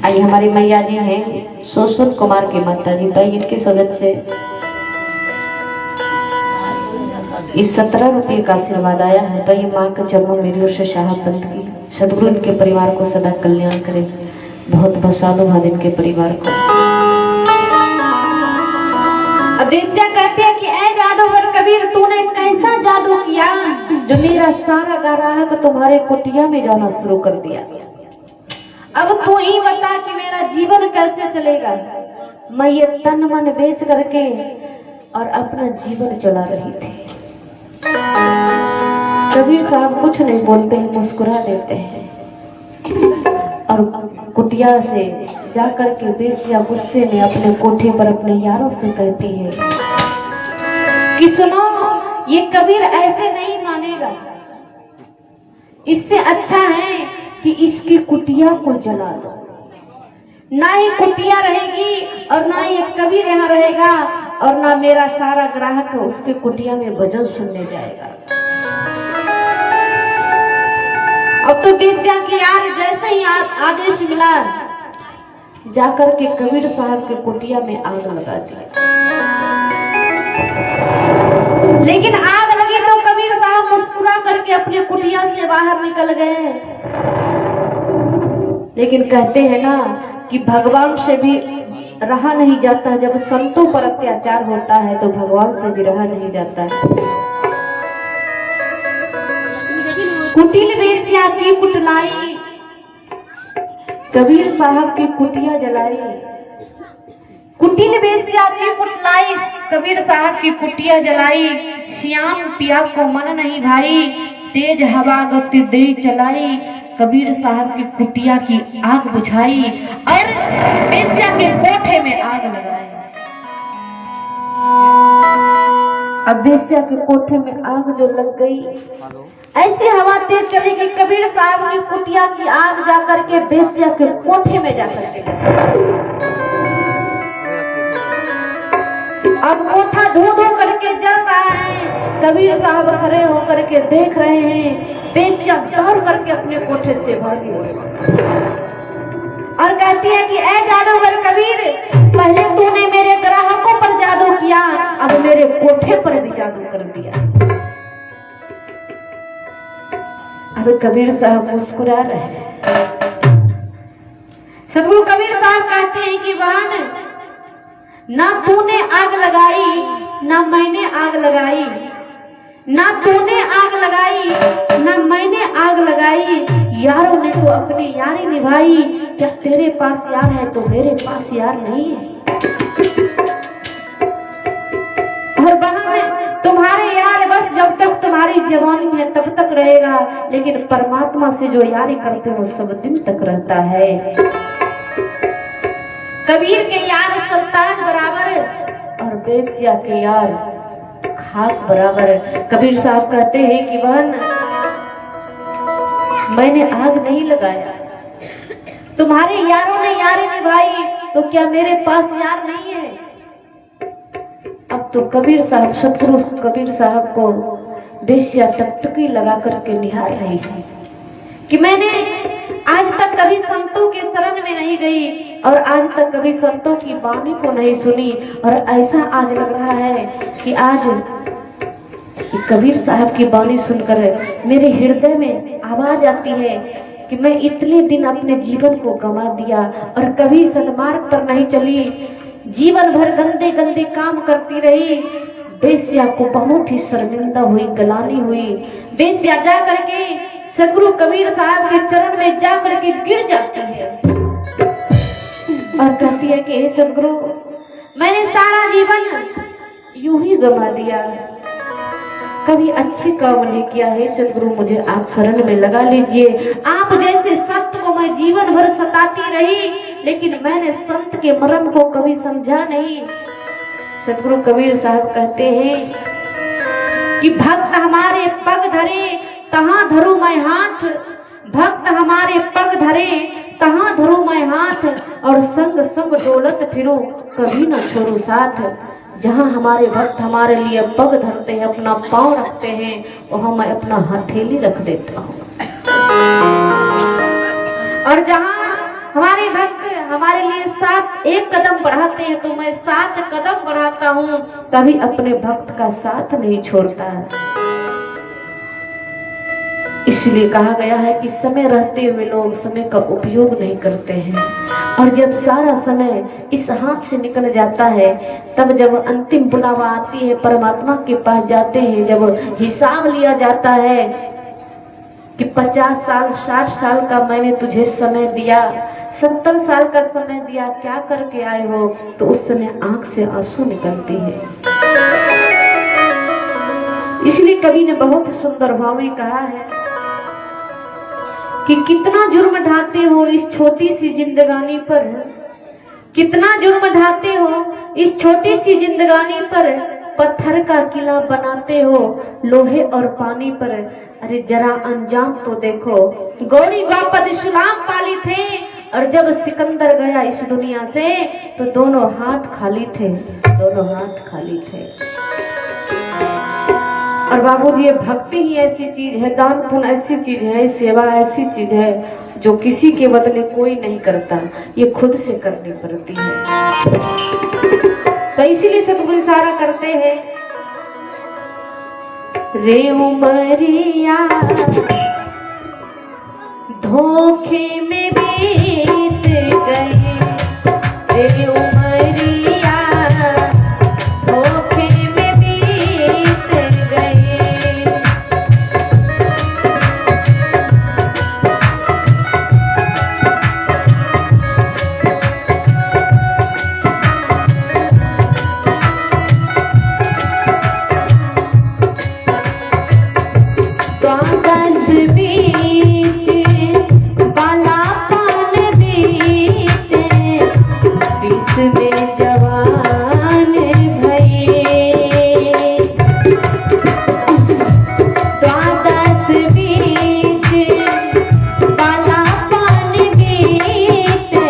[SPEAKER 1] आइए हमारी मैया जी हैं शोषण कुमार की माता जी, भाई इनके सदस्य इस 17 रुपये का आशीर्वाद आया है। तो ये माँ के चरणों मेरी ओर से शाह पंथ की सदगुरु इनके परिवार को सदा कल्याण करे, बहुत बहुत साधुवाद इनके परिवार को। अब बेस्या कहते हैं कि ऐ जादूगर कबीर, तूने कैसा जादू किया जो मेरा सारा ग्राहक तुम्हारे कुटिया में जाना शुरू कर दिया। अब तू ही बता कि मेरा जीवन कैसे चलेगा। मैं ये तन मन बेच करके और अपना जीवन चला रही थी। कबीर साहब कुछ नहीं बोलते हैं, मुस्कुरा देते हैं और कुटिया से जाकर के बेस्या गुस्से में अपने कोठे पर अपने यारों से कहती है कि सुनो, ये कबीर ऐसे नहीं मानेगा, इससे अच्छा है कि इसकी कुटिया को जला दो। ना ही कुटिया रहेगी और ना ही कबीर यहाँ रहेगा और ना मेरा सारा ग्राहक उसके कुटिया में भजन सुनने जाएगा। अब तो बेस्या की आज जैसे ही आदेश मिला, जाकर के कबीर साहब के कुटिया में आग लगा दी। लेकिन आग लगी निकल गए। लेकिन कहते हैं ना कि भगवान से भी रहा नहीं जाता, जब संतों पर अत्याचार होता है तो भगवान से भी रहा नहीं जाता है। कुटिल वेश्या की कुटलाई, कबीर साहब की कुटिया जलाई। कुटिल वेश्या की कुटलाई, कबीर साहब की कुटिया जलाई। श्याम पिया को मन नहीं भाई, तेज हवा गति दे चलाई। कबीर साहब की कुटिया की आग बुझाई और वेश्या के कोठे में आग लगाई। अब वेश्या के कोठे में आग जो लग गई, ऐसी हवा तेज चली कि कबीर साहब की कुटिया की आग जाकर के वेश्या के कोठे में जाकर के अब कोठा धो धो करके जल रहा है। कबीर साहब खड़े होकर के देख रहे हैं, वेश्या दौड़ करके अपने कोठे से भागी और कहती है कि ऐ जादूगर कबीर, पहले तूने मेरे ग्राहकों पर जादू किया, अब मेरे कोठे पर भी जादू कर दिया। अब कबीर साहब मुस्कुरा रहे हैं। सदगुरु कबीर साहब कहते हैं कि बहन, ना तूने आग लगाई ना मैंने आग लगाई, ना तूने आग लगाई ना मैंने आग लगाई। यारों ने तो अपनी यारी निभाई, क्या तेरे पास यार है तो मेरे पास यार नहीं है। और बहन, तुम्हारे यार बस जब तक तुम्हारी जवानी है तब तक रहेगा, लेकिन परमात्मा से जो यारी करते हो सब दिन तक रहता है। कबीर के यार सुल्तान बराबर और वेश्या के यार खास बराबर। कबीर साहब कहते हैं कि बहन, मैंने आग नहीं लगाया, तुम्हारे यारों ने यारी निभाई, तो क्या मेरे पास यार नहीं है। अब तो कबीर साहब, सतगुरु कबीर साहब को वेश्या टकटकी लगा करके निहार रही है कि मैंने आज तक कभी संतों के शरण में नहीं गई और आज तक कभी संतों की वाणी को नहीं सुनी, और ऐसा आज लग रहा है कि आज कबीर साहब की वाणी सुनकर मेरे हृदय में आवाज आती है कि मैं इतने दिन अपने जीवन को गंवा दिया और कभी सन्मार्ग पर नहीं चली, जीवन भर गंदे गंदे काम करती रही। वेश्या को बहुत ही शर्मिंदा हुई, गलानी हुई। वेश्या जा करके सदगुरु कबीर साहब के चरण में जा करके गिर जाती है और कहती है कि हे सदगुरु, मैंने सारा जीवन यूं ही गंवा दिया, कभी अच्छे काम नहीं किया है। सदगुरु, मुझे आप शरण में लगा लीजिए। आप जैसे संत को मैं जीवन भर सताती रही, लेकिन मैंने संत के मर्म को कभी समझा नहीं। सदगुरु कबीर साहब कहते हैं कि भक्त हमारे पग धरे तहां धरू मैं हाथ, भक्त हमारे पग धरे तहां धरू मैं हाथ, और संग संग डोलत फिरूं कभी न छोड़ू साथ। जहां हमारे भक्त हमारे लिए पग धरते हैं, अपना पांव रखते हैं, वहां मैं अपना हथेली रख देता हूँ। और जहां हमारे भक्त हमारे लिए 1 कदम बढ़ाते हैं तो मैं 7 कदम बढ़ाता हूँ, कभी अपने भक्त का साथ नहीं छोड़ता। इसलिए कहा गया है कि समय रहते हुए लोग समय का उपयोग नहीं करते हैं, और जब सारा समय इस हाथ से निकल जाता है, तब जब अंतिम बुलावा आती है, परमात्मा के पास जाते हैं, जब हिसाब लिया जाता है कि 50 साल 60 साल का मैंने तुझे समय दिया, 70 साल का समय दिया, क्या करके आए हो, तो उस समय आंख से आंसू निकलती है। इसलिए कवि ने बहुत सुंदर भाव में कहा है कि कितना जुर्म ढाते हो इस छोटी सी जिंदगानी पर, कितना जुर्म ढाते हो इस छोटी सी जिंदगानी पर, पत्थर का किला बनाते हो लोहे और पानी पर। अरे जरा अंजाम तो देखो, गौरी बापद सुलाम पाली थे, और जब सिकंदर गया इस दुनिया से तो दोनों हाथ खाली थे, दोनों हाथ खाली थे। और बाबूजी, ये भक्ति ही ऐसी चीज है, दान पुण्य ऐसी चीज है, सेवा ऐसी चीज है जो किसी के बदले कोई नहीं करता, ये खुद से करनी पड़ती है। तो इसीलिए सतगुरु इशारा करते हैं, रे उमरिया धोखे में बीत गए रे उमरिया, धोखे में बीत गए। द्वादश बीच बाला पान बीते, 20 में जवान भये। द्वादश बीच बाला पान बीते,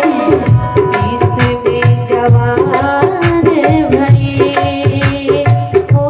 [SPEAKER 1] 20 में जवान भये। हो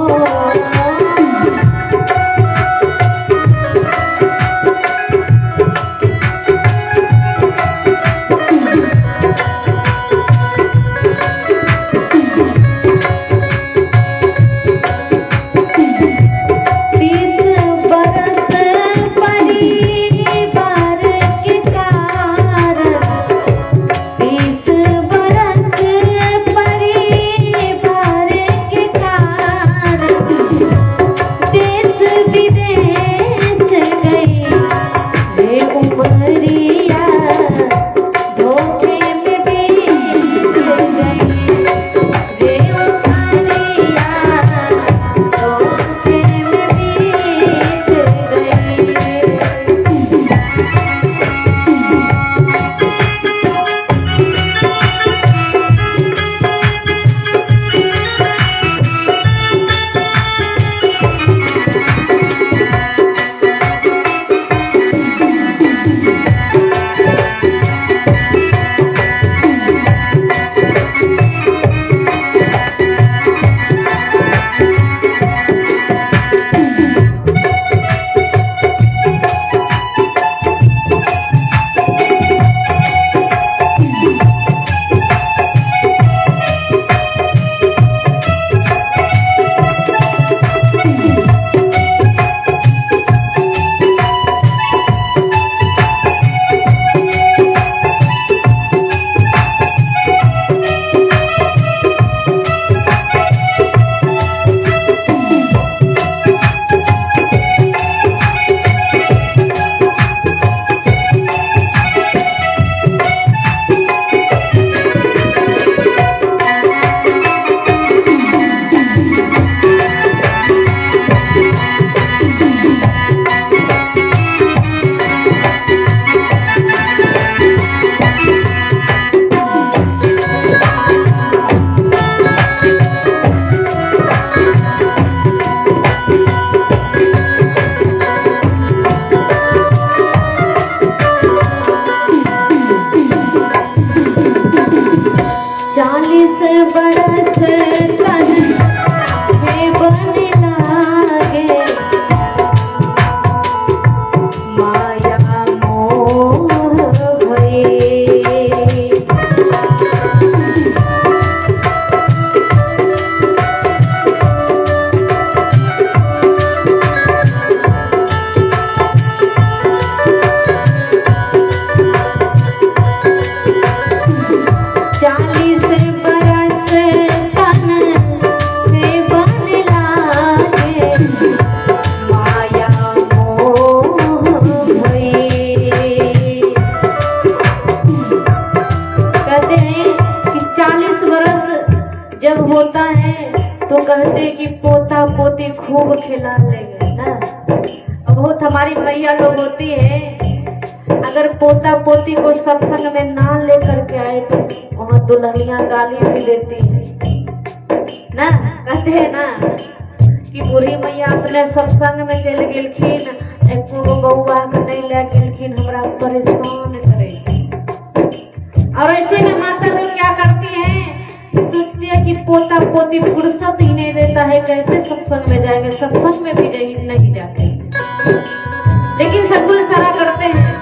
[SPEAKER 1] बरस तन में बन लागे, माया मोह भये। 40 बरस तन में बन लागे, माया मोह भये। कहते हैं कि 40 बरस जब होता है तो कहते हैं कि पोता पोती खूब खिला लेंगे ना। अब बहुत हमारी मैया लोग होती है, अगर पोता पोती को सत्संग में ना लेकर के आए तो वहाँ दुल्हनियां गाली भी देती है ना। कहते हैं ना कि बूढ़ी मैया अपने सत्संग में चल गेलखिन, एको गो बउआ के नहीं ले गेलखिन, हमरा परेशान करे। और ऐसे में माता लोग क्या करती है कि सोचती है कि पोता पोती फुर्सत ही नहीं देता है, कैसे सत्संग में जाएंगे, सत्संग में भी नहीं जाते, लेकिन सदगुरु सारा करते हैं।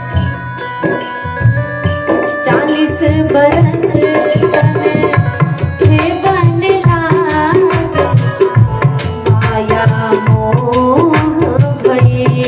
[SPEAKER 1] 40 बरस तन में बन लागे, माया मोह भये।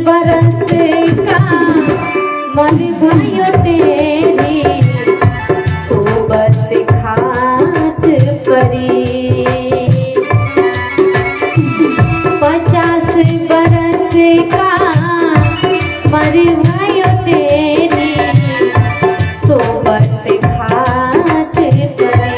[SPEAKER 1] बरस का मन भयो तेरी सोबत खात परी। 50 बरस का मन भयो तेरी सोबत खात परी।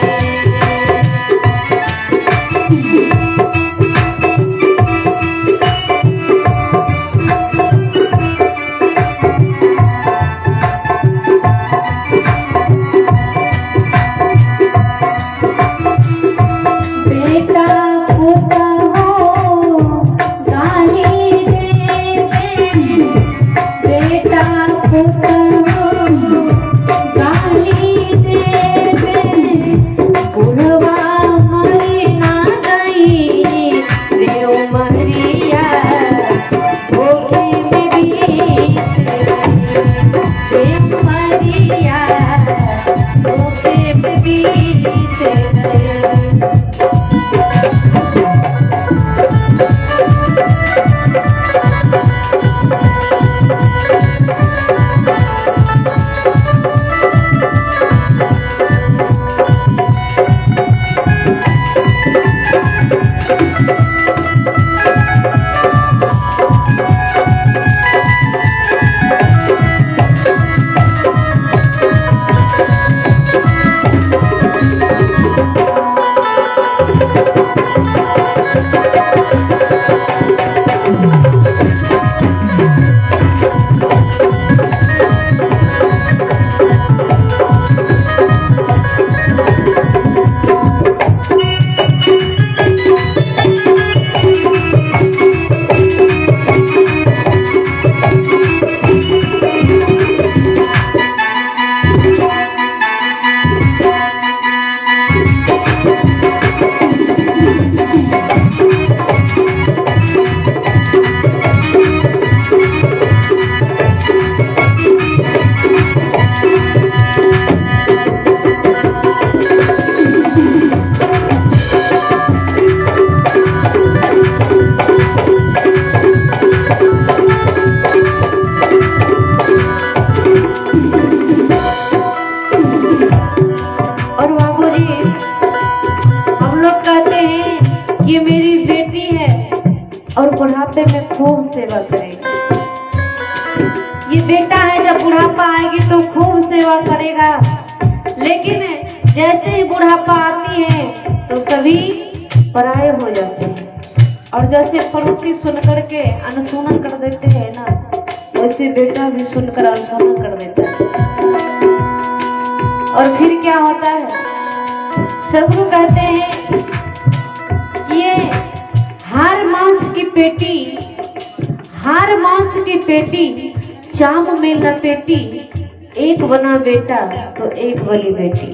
[SPEAKER 1] और बुढ़ापे में खूब सेवा करेगा। ये बेटा है, जब बुढ़ापा आएगी तो खूब सेवा करेगा, लेकिन जैसे ही बुढ़ापा आती है तो सभी पराये हो जाते हैं। और जैसे पड़ोसी सुनकर के अनसुना कर देते हैं ना, वैसे बेटा भी सुनकर अनसुना कर देता है। और फिर क्या होता है, सब लोग कहते हैं ये हार मांस की पेटी चाम में लपेटी, एक बना बेटा तो एक बनी बेटी।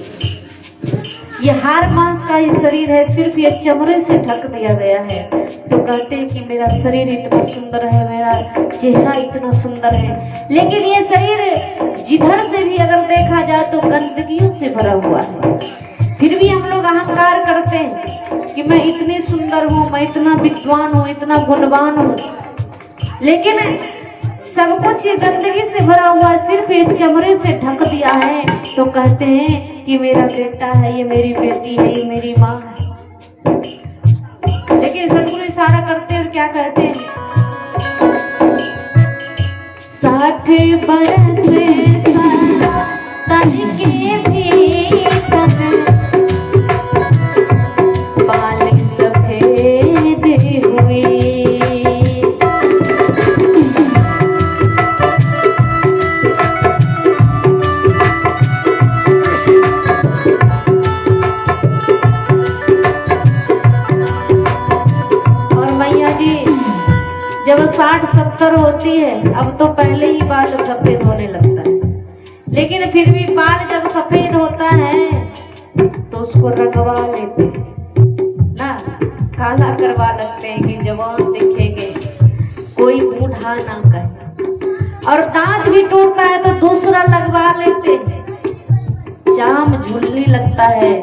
[SPEAKER 1] ये हार मांस का ही शरीर है, सिर्फ ये चमड़े से ढक दिया गया है। तो कहते हैं कि मेरा शरीर इतना सुंदर है, मेरा चेहरा इतना सुंदर है, लेकिन ये शरीर जिधर से भी अगर देखा जाए तो गंदगियों से भरा हुआ है। फिर भी हम लोग अहंकार करते हैं कि मैं इतनी सुंदर हूँ, मैं इतना विद्वान हूँ, इतना गुणवान हूँ, लेकिन सब कुछ ये गंदगी से भरा हुआ, सिर्फ एक चमड़े से ढक दिया है। तो कहते हैं कि मेरा बेटा है, ये मेरी बेटी है, ये मेरी माँ है। लेकिन सदगुरु इशारा करते हैं और क्या कहते हैं, 60 बरस तन के भी बाल सफेद हुए। और मैया जी जब 60-70 होती है, अब तो पहले ही बाल सफेद होने लगता है, लेकिन फिर भी बाल जब सफेद होता है तो उसको रंगवा लेते हैं ना, काला करवा लगते हैं कि जवान दिखेंगे, कोई बूढ़ा ना कहे। और दांत भी टूटता है तो दूसरा लगवा लेते हैं। जाम झुलने लगता है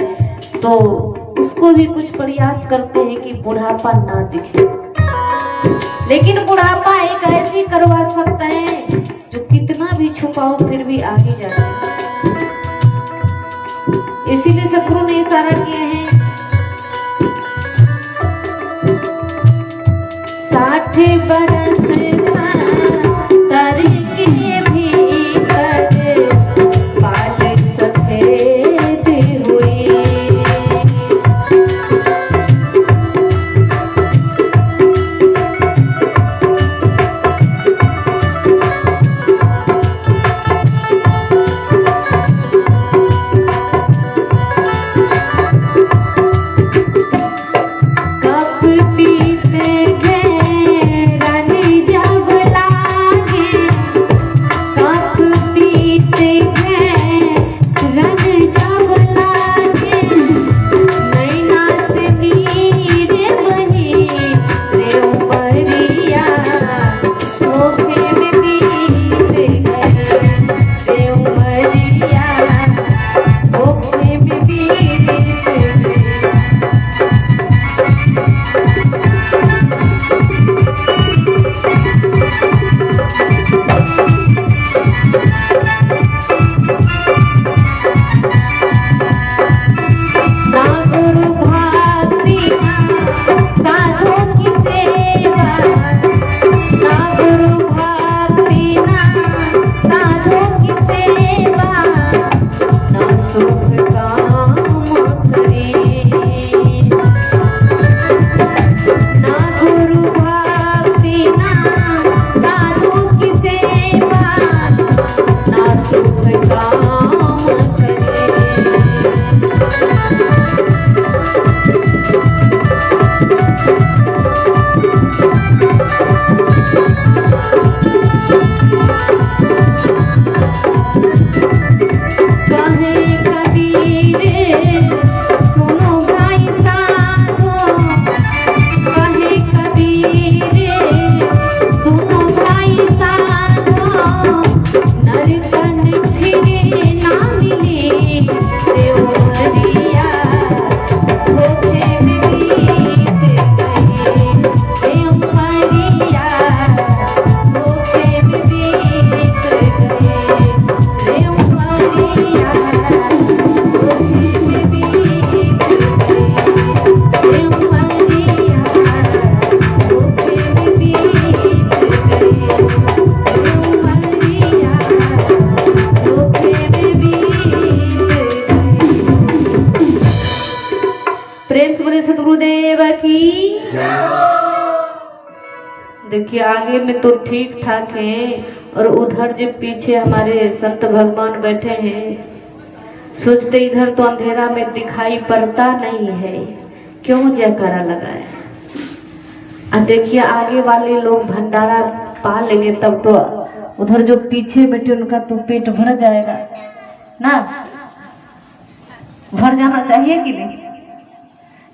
[SPEAKER 1] तो उसको भी कुछ प्रयास करते हैं कि बुढ़ापा ना दिखे। लेकिन बुढ़ापा एक ऐसी करवा सकता है जो कितना भी छुपाओ फिर भी आगे जाता है। इसीलिए सदगुरु ने इशारा किए हैं 60 बरस देखिए आगे में तो ठीक ठाक है और उधर जो पीछे हमारे संत भगवान बैठे हैं सोचते इधर तो अंधेरा में दिखाई पड़ता नहीं है, क्यों जयकारा लगाए। और देखिए आगे वाले लोग भंडारा पा लेंगे तब तो उधर जो पीछे बैठे उनका तो पेट भर जाएगा ना, भर जाना चाहिए कि नहीं।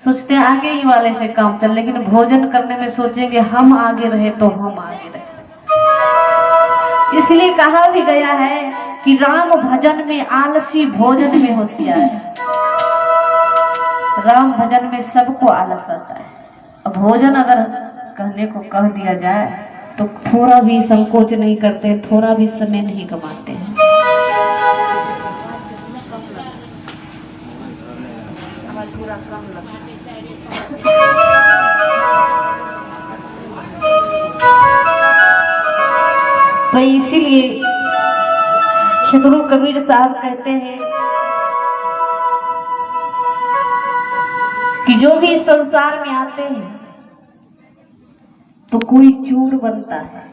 [SPEAKER 1] सोचते हैं आगे ही वाले से काम चल, लेकिन भोजन करने में सोचेंगे हम आगे रहे तो हम आगे रहे। इसलिए कहा भी गया है कि राम भजन में आलसी भोजन में होशियार है। राम भजन में सबको आलस आता है, अब भोजन अगर कहने को कह दिया जाए तो थोड़ा भी संकोच नहीं करते, थोड़ा भी समय नहीं गंवाते हैं। पूरा कम लगता है। तो इसीलिए सदगुरु कबीर साहब कहते हैं कि जो भी इस संसार में आते हैं तो कोई चोर बनता है,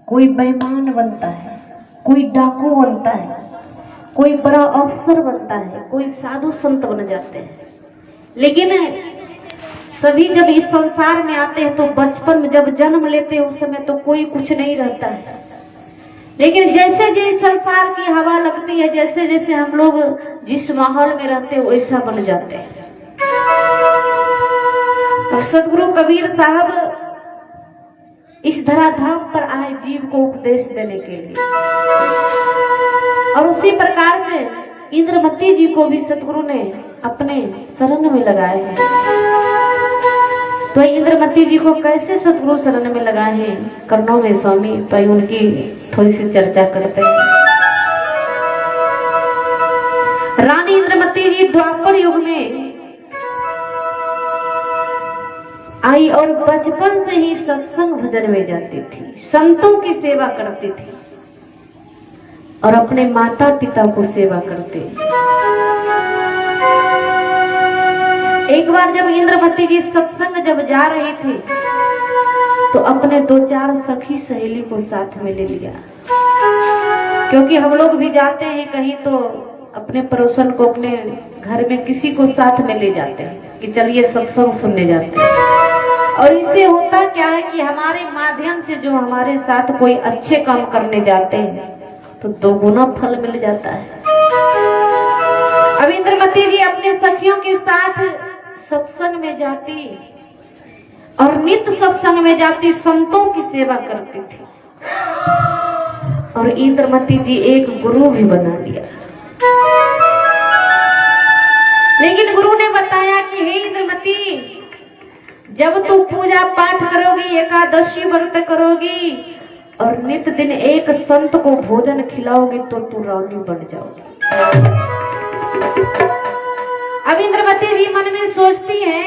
[SPEAKER 1] कोई बेईमान बनता है, कोई डाकू बनता है, कोई बड़ा अफसर बनता है, कोई साधु संत बन जाते हैं। लेकिन सभी जब इस संसार में आते हैं तो बचपन में जब जन्म लेते हैं उस समय तो कोई कुछ नहीं रहता है, लेकिन जैसे जैसे संसार की हवा लगती है, जैसे जैसे हम लोग जिस माहौल में रहते हैं वैसा बन जाते हैं। तो सदगुरु कबीर साहब इस धराधाम पर आए जीव को उपदेश देने के लिए, और उसी प्रकार से इंद्रमती जी को भी सदगुरु ने अपने शरण में लगाए हैं। तो इंद्रमती जी को कैसे सतगुरु शरण में लगा है कर्णों में स्वामी, तो उनकी थोड़ी सी चर्चा करते हैं। रानी इंद्रमती जी द्वापर युग में आई और बचपन से ही सत्संग भजन में जाती थी, संतों की सेवा करती थी और अपने माता पिता को सेवा करती। एक बार जब इंद्रमती जी सत्संग जब जा रहे थे तो अपने 2-4 सखी सहेली को साथ में ले लिया, क्योंकि हम लोग भी जाते हैं कहीं तो अपने पड़ोसन को, अपने घर में किसी को साथ में ले जाते हैं कि चलिए सत्संग सुनने जाते हैं। और इससे होता क्या है कि हमारे माध्यम से जो हमारे साथ कोई अच्छे काम करने जाते हैं तो 2 गुना फल मिल जाता है। अब इंद्रमती जी अपने सखियों के साथ सत्संग में जाती और नित्य सत्संग में जाती, संतों की सेवा करती थी। और इंद्रमती जी एक गुरु भी बना लिया। लेकिन गुरु ने बताया कि हे इंद्रमती, जब तू पूजा पाठ करोगी, एकादशी व्रत करोगी और नित्य दिन एक संत को भोजन खिलाओगी तो तू रानी बन जाओगी। अब इंद्रमती जी मन में सोचती है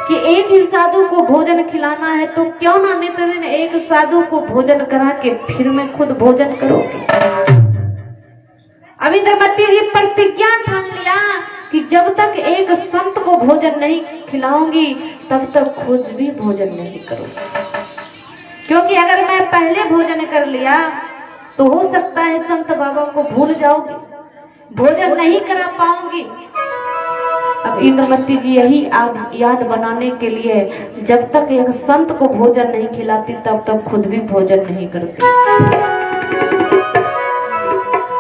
[SPEAKER 1] कि एक ही साधु को भोजन खिलाना है तो क्यों ना नित्य दिन एक साधु को भोजन करा के फिर मैं खुद भोजन करूंगी। अब इंद्रमती जी प्रतिज्ञा ठान लिया कि जब तक एक संत को भोजन नहीं खिलाऊंगी तब तक खुद भी भोजन नहीं करूंगी, क्योंकि अगर मैं पहले भोजन कर लिया तो हो सकता है संत बाबा को भूल जाऊंगी, भोजन नहीं करा पाऊंगी। अब इंद्रमती जी यही याद बनाने के लिए जब तक एक संत को भोजन नहीं खिलाती तब तक खुद भी भोजन नहीं करती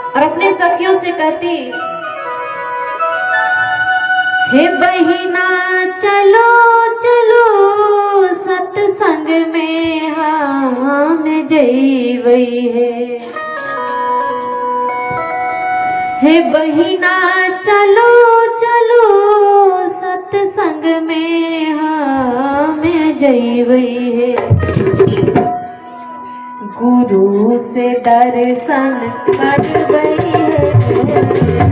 [SPEAKER 1] और अपने सखियों से कहती, हे बहिना चलो चलो सत्संग में हम जइबई है। हे बहिना चलो चलो सत्संग में हम जइबई है। गुरु से दर्शन करबई है।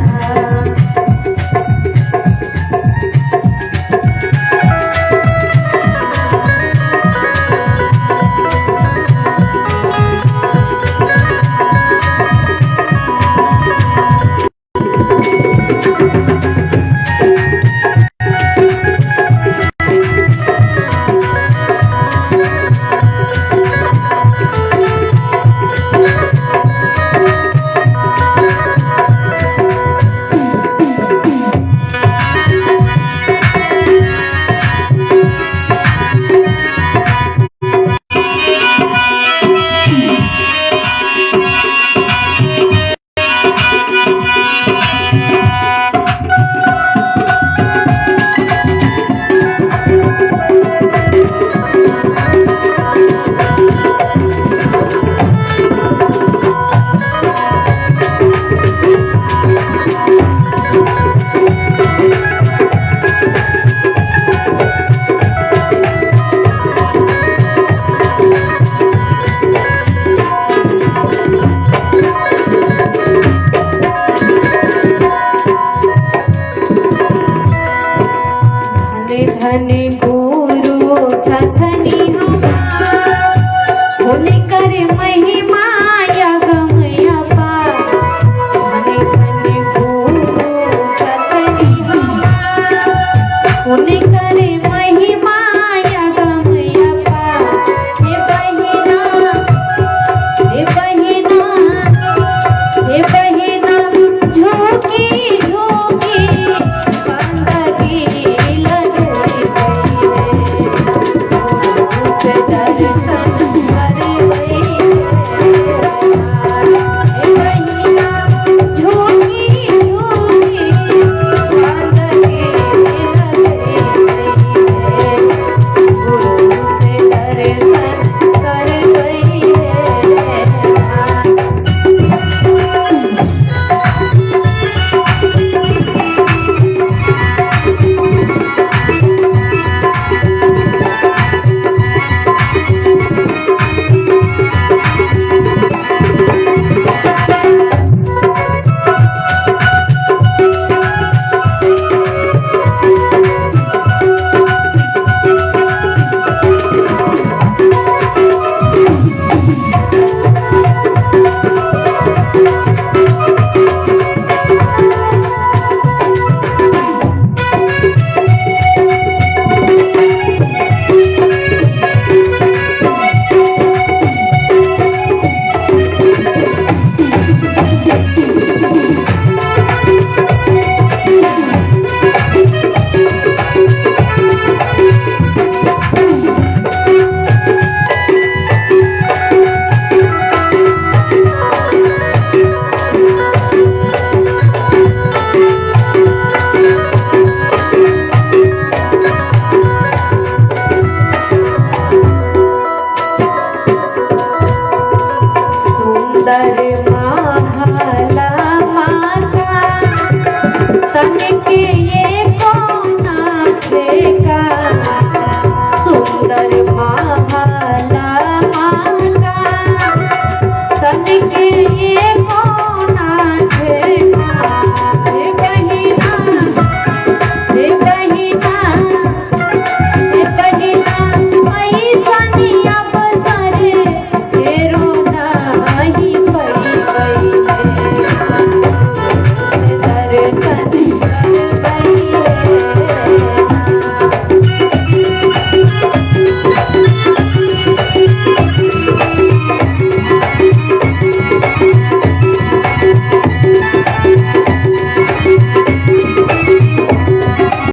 [SPEAKER 1] करे